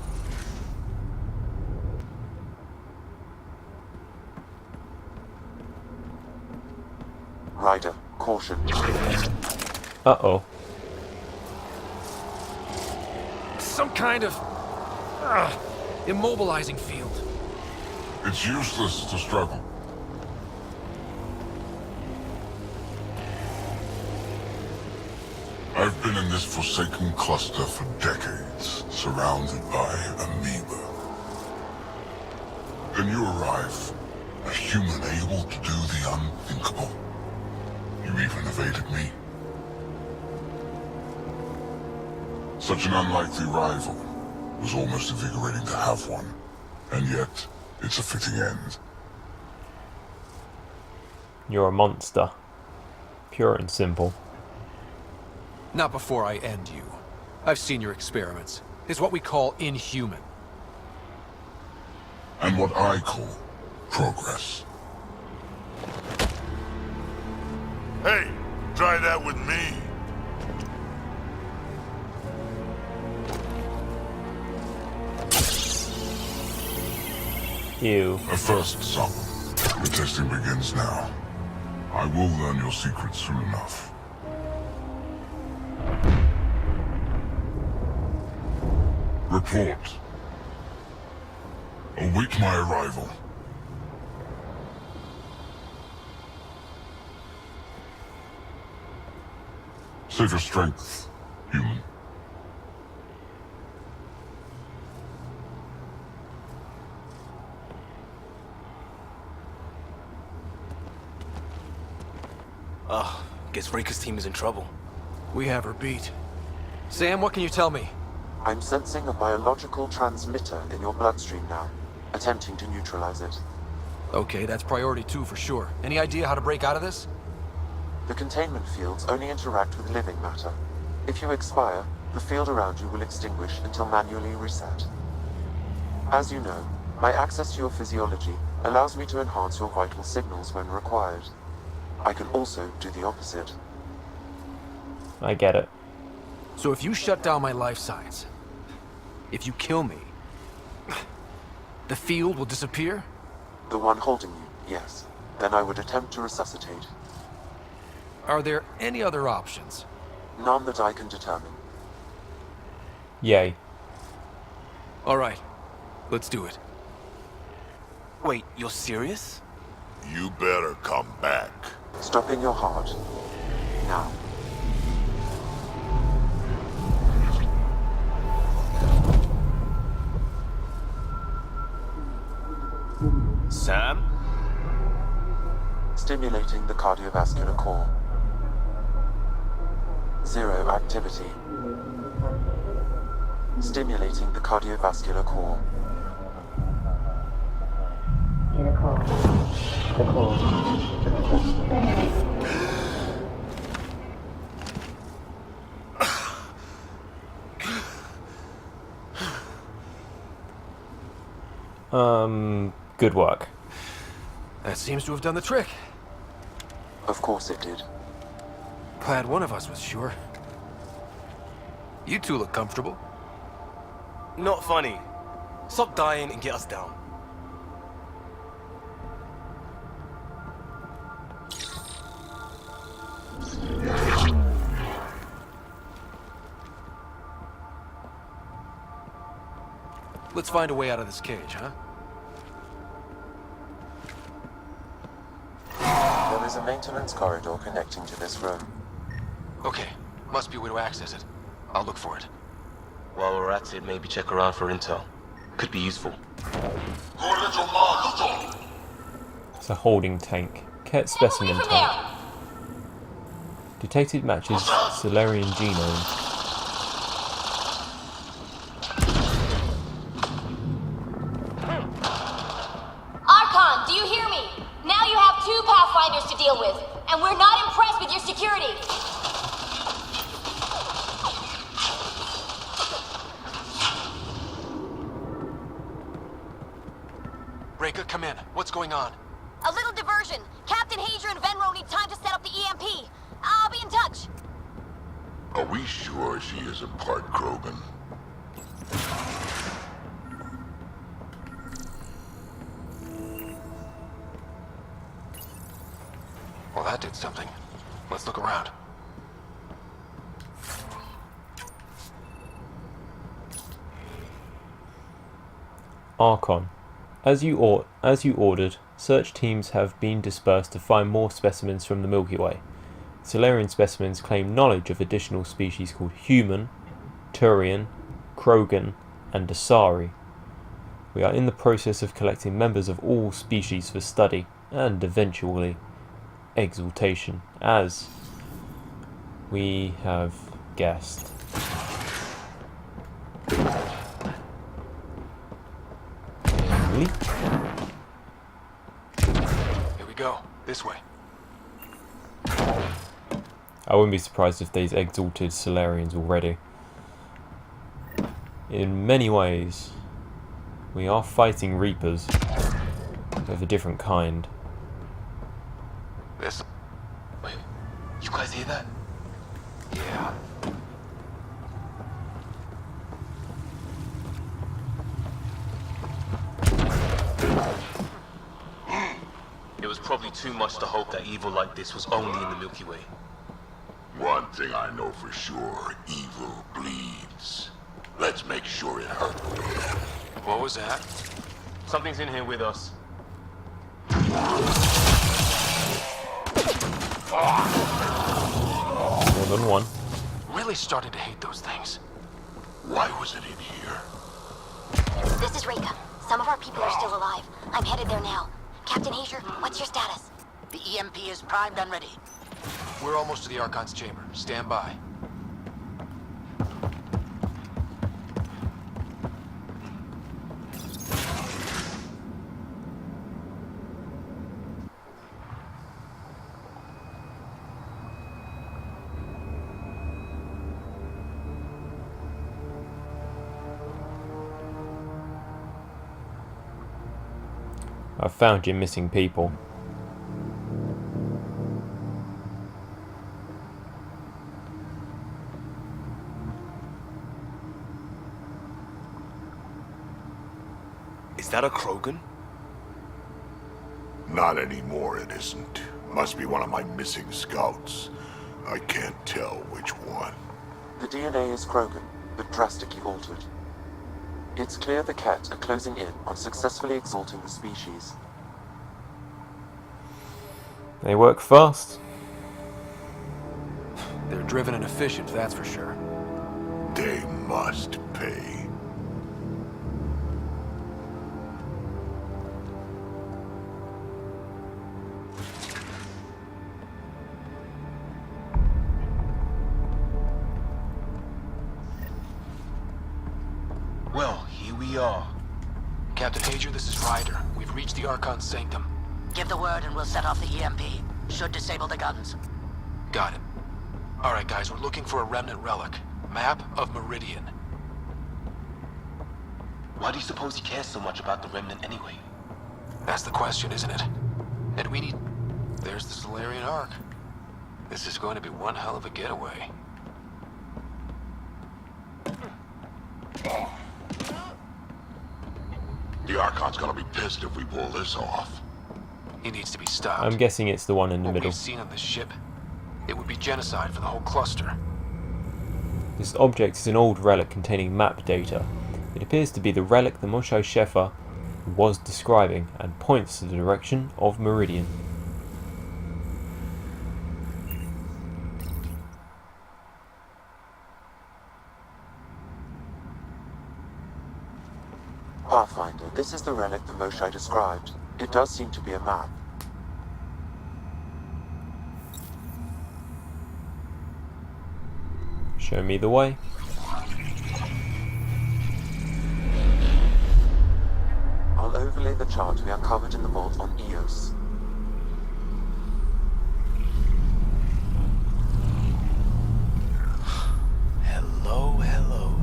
Ryder, caution. Uh-oh. Some kind of immobilizing field. It's useless to struggle. I've been in this forsaken cluster for decades, surrounded by amoeba. Then you arrive, a human able to do the unthinkable. You even evaded me. Such an unlikely rival. It was almost invigorating to have one. And yet, it's a fitting end. You're a monster. Pure and simple. Not before I end you. I've seen your experiments. It's what we call inhuman. And what I call progress. Hey, try that with me. Ew. A first, son. The testing begins now. I will learn your secrets soon enough. Report. Await my arrival. Save your strength, human. Guess Reika's team is in trouble. We have her beat. Sam, what can you tell me? I'm sensing a biological transmitter in your bloodstream now, attempting to neutralize it. Okay, that's priority 2 for sure. Any idea how to break out of this? The containment fields only interact with living matter. If you expire, the field around you will extinguish until manually reset. As you know, my access to your physiology allows me to enhance your vital signals when required. I can also do the opposite. I get it. So if you shut down my life signs, if you kill me, the field will disappear? The one holding you, yes. Then I would attempt to resuscitate. Are there any other options? None that I can determine. Yay. Alright, let's do it. Wait, you're serious? You better come back. Stopping your heart. Now. Sam? Stimulating the cardiovascular core. 0 activity. Stimulating the cardiovascular core. Good work. That seems to have done the trick. Of course it did. Glad one of us was sure. You two look comfortable. Not funny. Stop dying and get us down. Let's find a way out of this cage, huh? There is a maintenance corridor connecting to this room. Okay, must be a way to access it. I'll look for it. While we're at it, maybe check around for intel. Could be useful. It's a holding tank. Ket specimen tank. Detected matches Solarian genome. Archon, do you hear me? Now you have 2 Pathfinders to deal with, and we're not impressed with your security. Reka, come in. What's going on? A little diversion. Captain Hager and Venro need time to set up the EMP. I'll be in touch. Are we sure she isn't part Krogan? Well, that did something. Let's look around. Archon. As you ordered, search teams have been dispersed to find more specimens from the Milky Way. Solarian specimens claim knowledge of additional species called human, Turian, Krogan, and Asari. We are in the process of collecting members of all species for study, and eventually exaltation, as we have guessed. Really? Here we go. This way. I wouldn't be surprised if they've exalted Solarians already. In many ways, we are fighting Reapers of a different kind. This. Wait, you guys hear that? Yeah. It was probably too much to hope that evil like this was only in the Milky Way. One thing I know for sure, evil bleeds. Let's make sure it hurts. What was that? Something's in here with us. More than one. Really starting to hate those things. Why was it in here? This is Reka. Some of our people are still alive. I'm headed there now. Captain Hager, what's your status? The EMP is primed and ready. We're almost to the Archon's chamber. Stand by. I found your missing people. Is that a Krogan? Not anymore, it isn't. Must be one of my missing scouts. I can't tell which one. The DNA is Krogan, but drastically altered. It's clear the Ket are closing in on successfully exalting the species. They work fast. They're driven and efficient, that's for sure. They must pay. Well, here we are. Captain Hager, this is Ryder. We've reached the Archon's sanctum. Give the word and we'll set off the EMP. Should disable the guns. Got it. Alright guys, we're looking for a remnant relic. Map of Meridian. Why do you suppose he cares so much about the remnant anyway? That's the question, isn't it? And we need... There's the Solarian Ark. This is going to be one hell of a getaway. The Archon's gonna be pissed if we pull this off. He needs to be stopped. I'm guessing it's the one in the What middle. we've seen on this ship, it would be genocide for the whole cluster. This object is an old relic containing map data. It appears to be the relic the Moshae Shefa was describing and points to the direction of Meridian. Pathfinder, this is the relic the Moshae described. It does seem to be a map. Show me the way. I'll overlay the chart we uncovered in the vault on Eos. Hello, hello.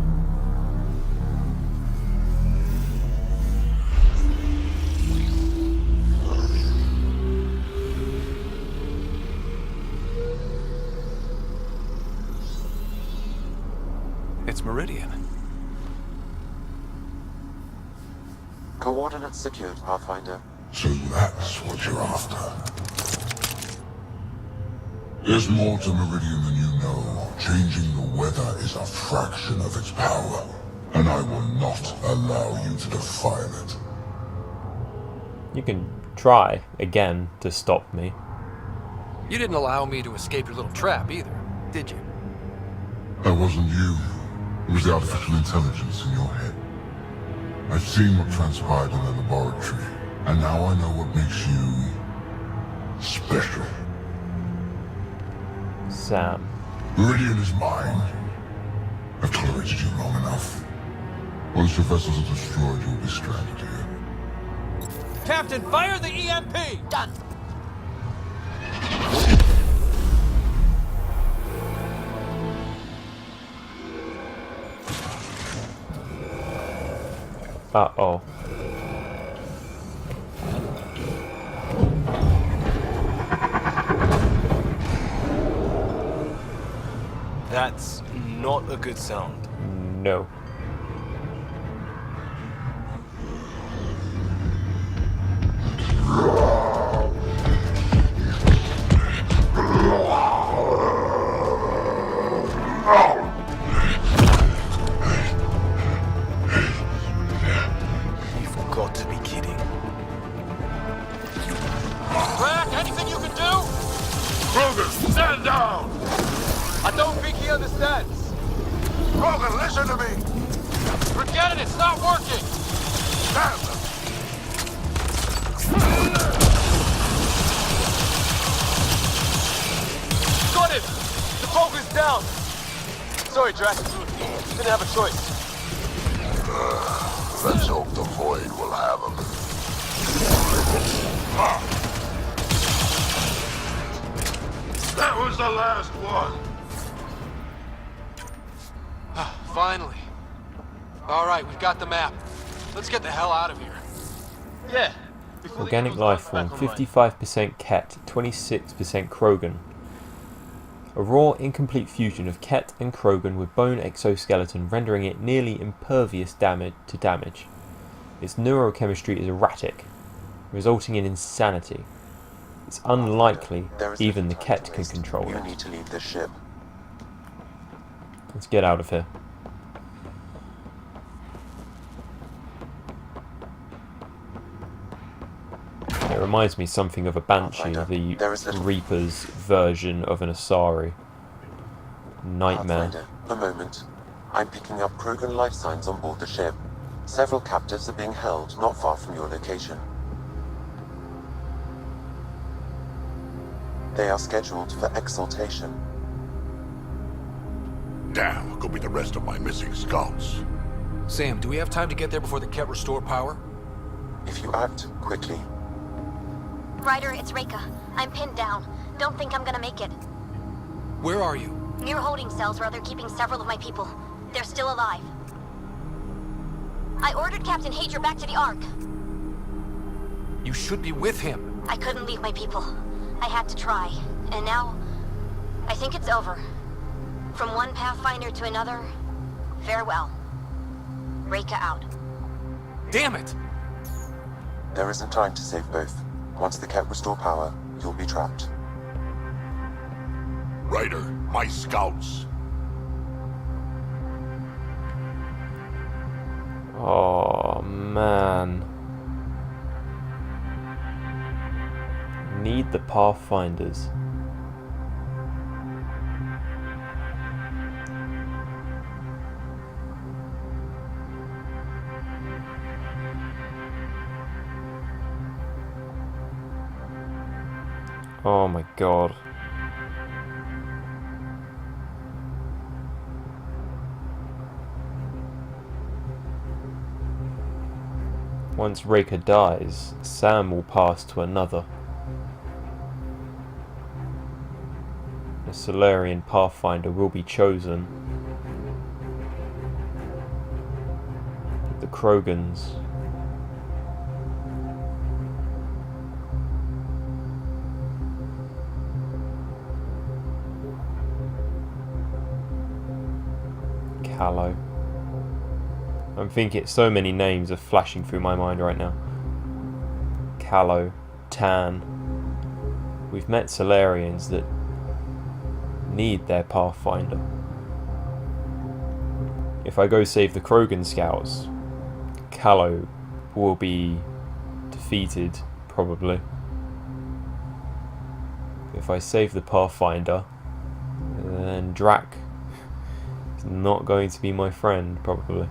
It's Meridian. Coordinates secured, Pathfinder. So that's what you're after. There's more to Meridian than you know. Changing the weather is a fraction of its power, and I will not allow you to defile it. You can try again to stop me. You didn't allow me to escape your little trap either, did you? That wasn't you. It was the artificial intelligence in your head. I've seen what transpired in the laboratory, and now I know what makes you special. Sam. Meridian is mine. I've tolerated you long enough. Once your vessels are destroyed, you'll be stranded here. Captain, fire the EMP! Done! Uh-oh. That's not a good sound. No. You've got to be kidding. Crack, anything you can do? Krogan, stand down! I don't think he understands. Krogan, listen to me! Forget it, it's not working! Damn them! Got him! The poker's down! Sorry, Drax. Didn't have a choice. Let's hope the Void will have him. That was the last one! Finally. Alright, we've got the map. Let's get the hell out of here. Yeah. Organic life form, 55% Ket, 26% Krogan. A raw, incomplete fusion of Ket and Krogan with bone exoskeleton, rendering it nearly impervious to damage. Its neurochemistry is erratic, resulting in insanity. It's unlikely even the Ket can control You it. need to leave this ship. Let's get out of here. It reminds me something of a Banshee, the Reaper's version of an Asari. Nightmare. Pathfinder, a moment. I'm picking up Krogan life signs on board the ship. Several captives are being held not far from your location. They are scheduled for exaltation. Damn, what could be the rest of my missing scouts? Sam, do we have time to get there before the Ket restore power? If you act quickly. Ryder, it's Reika. I'm pinned down. Don't think I'm gonna make it. Where are you? Near holding cells where they're keeping several of my people. They're still alive. I ordered Captain Hager back to the Ark. You should be with him. I couldn't leave my people. I had to try. And now, I think it's over. From one Pathfinder to another, farewell. Reika out. Damn it! There isn't time to save both. Once the Ket restore power, you'll be trapped. Ryder, my scouts. man. Need the Pathfinders. Oh my god. Once Raker dies, Sam will pass to another. A Solarian Pathfinder will be chosen. The Krogans. Callow. I'm thinking so many names are flashing through my mind right now. Callow, Tan. We've met Solarians that need their Pathfinder. If I go save the Krogan scouts, Callow will be defeated, probably. If I save the Pathfinder, then Drac is not going to be my friend, probably.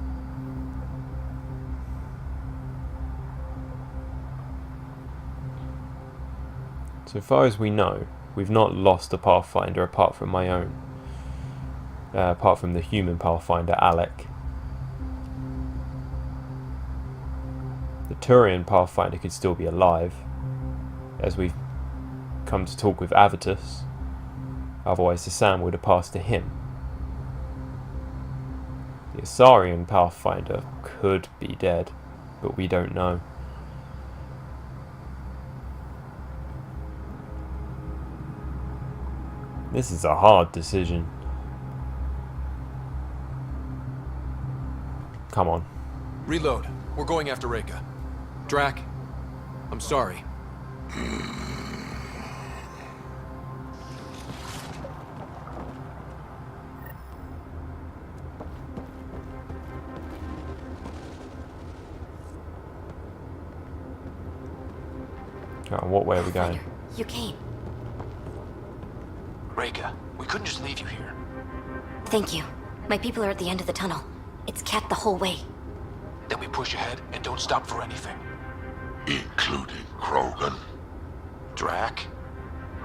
So far as we know, we've not lost a Pathfinder apart from my own. Apart from the human Pathfinder, Alec. The Turian Pathfinder could still be alive, as we've come to talk with Avitus. Otherwise the Sam would have passed to him. The Asarian Pathfinder could be dead, but we don't know. This is a hard decision. Come on. Reload. We're going after Reka. Drac, I'm sorry. What way are we going? You came. Reka, we couldn't just leave you here. Thank you. My people are at the end of the tunnel. It's capped the whole way. Then we push ahead and don't stop for anything. Including Krogan. Drac?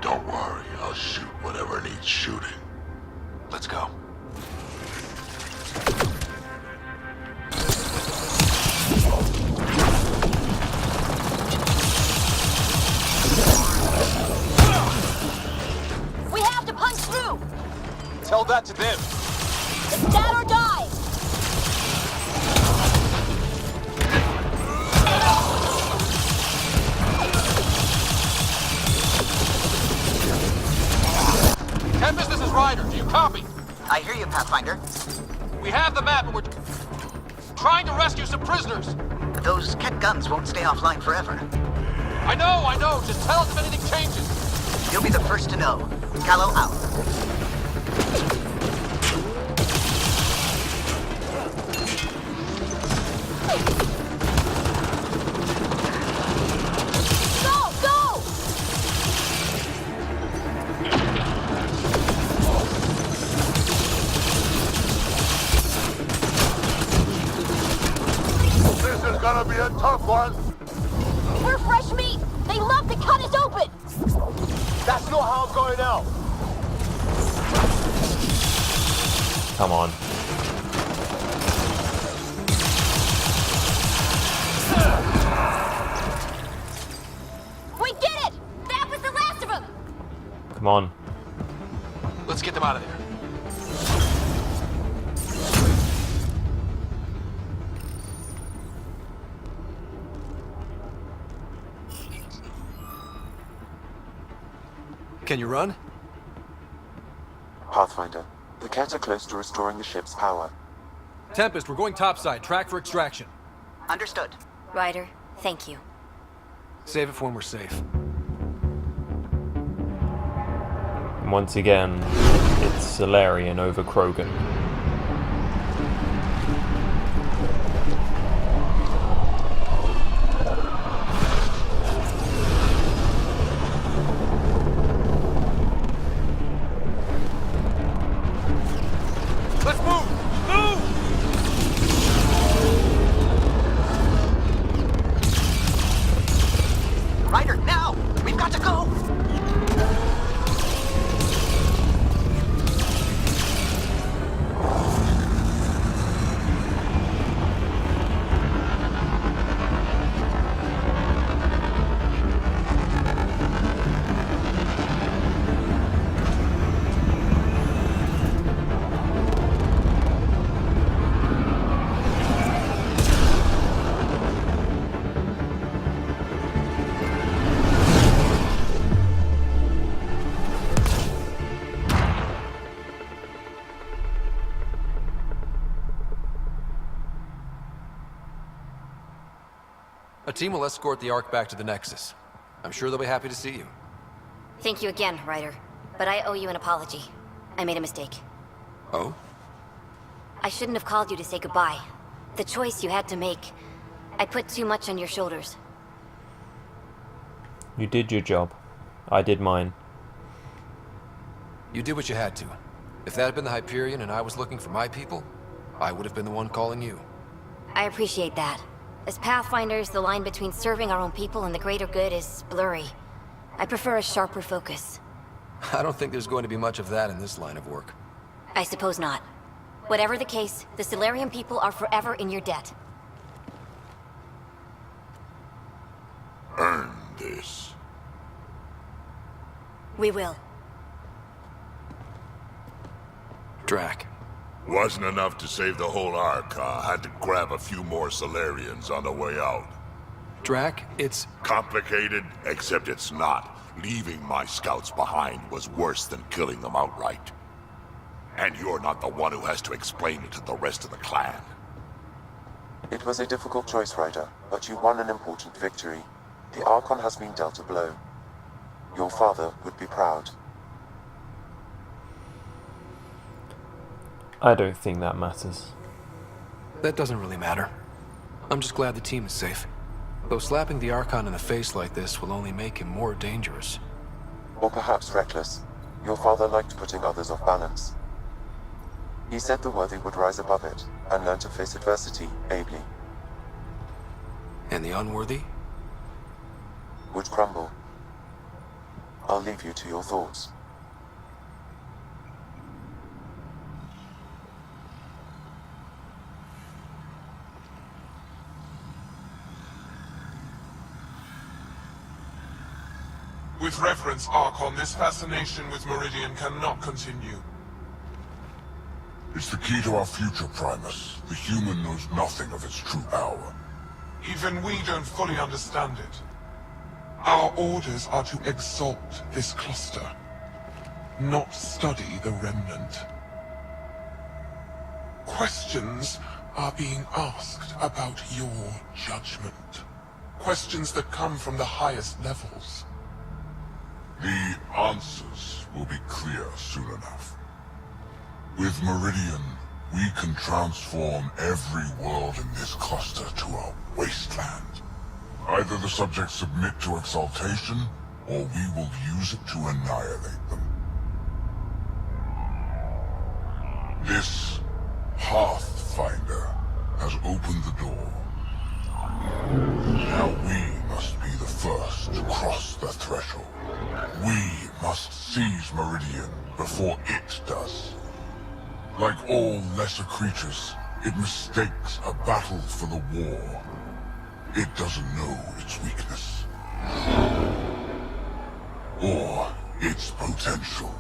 Don't worry, I'll shoot whatever needs shooting. Let's go. We have to punch through! Tell that to them. It's that or die! Tempest, this is Ryder. Do you copy? I hear you, Pathfinder. We have the map and we're trying to rescue some prisoners. Those Ket guns won't stay offline forever. I know. Just tell us if anything changes. You'll be the first to know. Callow out. Gonna be a tough one. We're fresh meat! They love to cut us open! That's not how I'm going out. Come on. We did it! That was the last of them! Come on. Let's get them out of there. Can you run? Pathfinder, the Ket are close to restoring the ship's power. Tempest, we're going topside. Track for extraction. Understood. Ryder, thank you. Save it for when we're safe. And once again, it's Solarian over Krogan. A team will escort the Ark back to the Nexus. I'm sure they'll be happy to see you. Thank you again, Ryder. But I owe you an apology. I made a mistake. Oh? I shouldn't have called you to say goodbye. The choice you had to make. I put too much on your shoulders. You did your job. I did mine. You did what you had to. If that had been the Hyperion and I was looking for my people, I would have been the one calling you. I appreciate that. As Pathfinders, the line between serving our own people and the greater good is blurry. I prefer a sharper focus. I don't think there's going to be much of that in this line of work. I suppose not. Whatever the case, the Solarian people are forever in your debt. Earn this. We will. Drac. Wasn't enough to save the whole Archon. Had to grab a few more Solarians on the way out. Drac, it's... complicated, except it's not. Leaving my scouts behind was worse than killing them outright. And you're not the one who has to explain it to the rest of the clan. It was a difficult choice, Ryder, but you won an important victory. The Archon has been dealt a blow. Your father would be proud. I don't think that matters. That doesn't really matter. I'm just glad the team is safe. Though slapping the Archon in the face like this will only make him more dangerous. Or perhaps reckless. Your father liked putting others off balance. He said the worthy would rise above it, and learn to face adversity ably. And the unworthy? Would crumble. I'll leave you to your thoughts. With reverence, Archon, this fascination with Meridian cannot continue. It's the key to our future, Primus. The human knows nothing of its true power. Even we don't fully understand it. Our orders are to exalt this cluster, not study the remnant. Questions are being asked about your judgment. Questions that come from the highest levels. The answers will be clear soon enough. With Meridian, we can transform every world in this cluster to a wasteland. Either the subjects submit to exaltation, or we will use it to annihilate them. This Pathfinder has opened the door. Now we must be the first to cross the threshold. We must seize Meridian before it does. Like all lesser creatures, it mistakes a battle for the war. It doesn't know its weakness. Or its potential.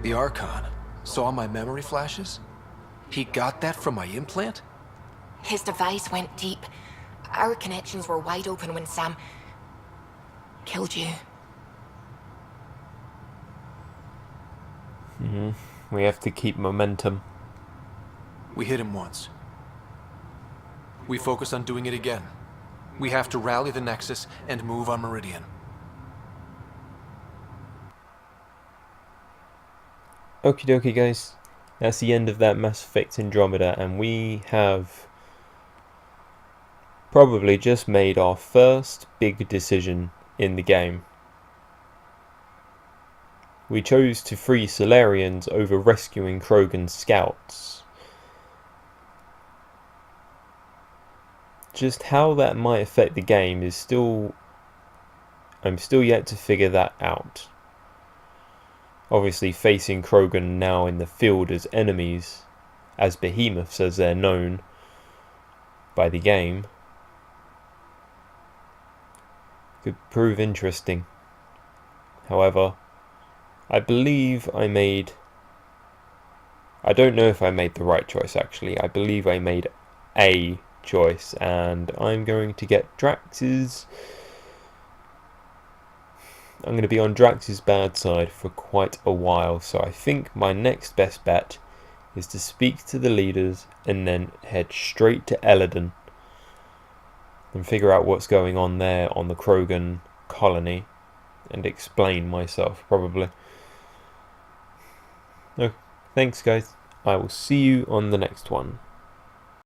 The Archon saw my memory flashes? He got that from my implant? His device went deep. Our connections were wide open when Sam killed you. We have to keep momentum. We hit him once. We focus on doing it again. We have to rally the Nexus and move on Meridian. Okie dokie guys, that's the end of that Mass Effect Andromeda, and we have probably just made our first big decision in the game. We chose to free Solarians over rescuing Krogan's scouts. Just how that might affect the game is I'm still yet to figure that out. Obviously facing Krogan now in the field as enemies, as behemoths as they're known by the game, could prove interesting. However, I believe I don't know if I made the right choice actually. I believe I made a choice, and I'm going to get I'm going to be on Drax's bad side for quite a while, so I think my next best bet is to speak to the leaders and then head straight to Eladon and figure out what's going on there on the Krogan colony and explain myself, probably. Oh, thanks guys. I will see you on the next one.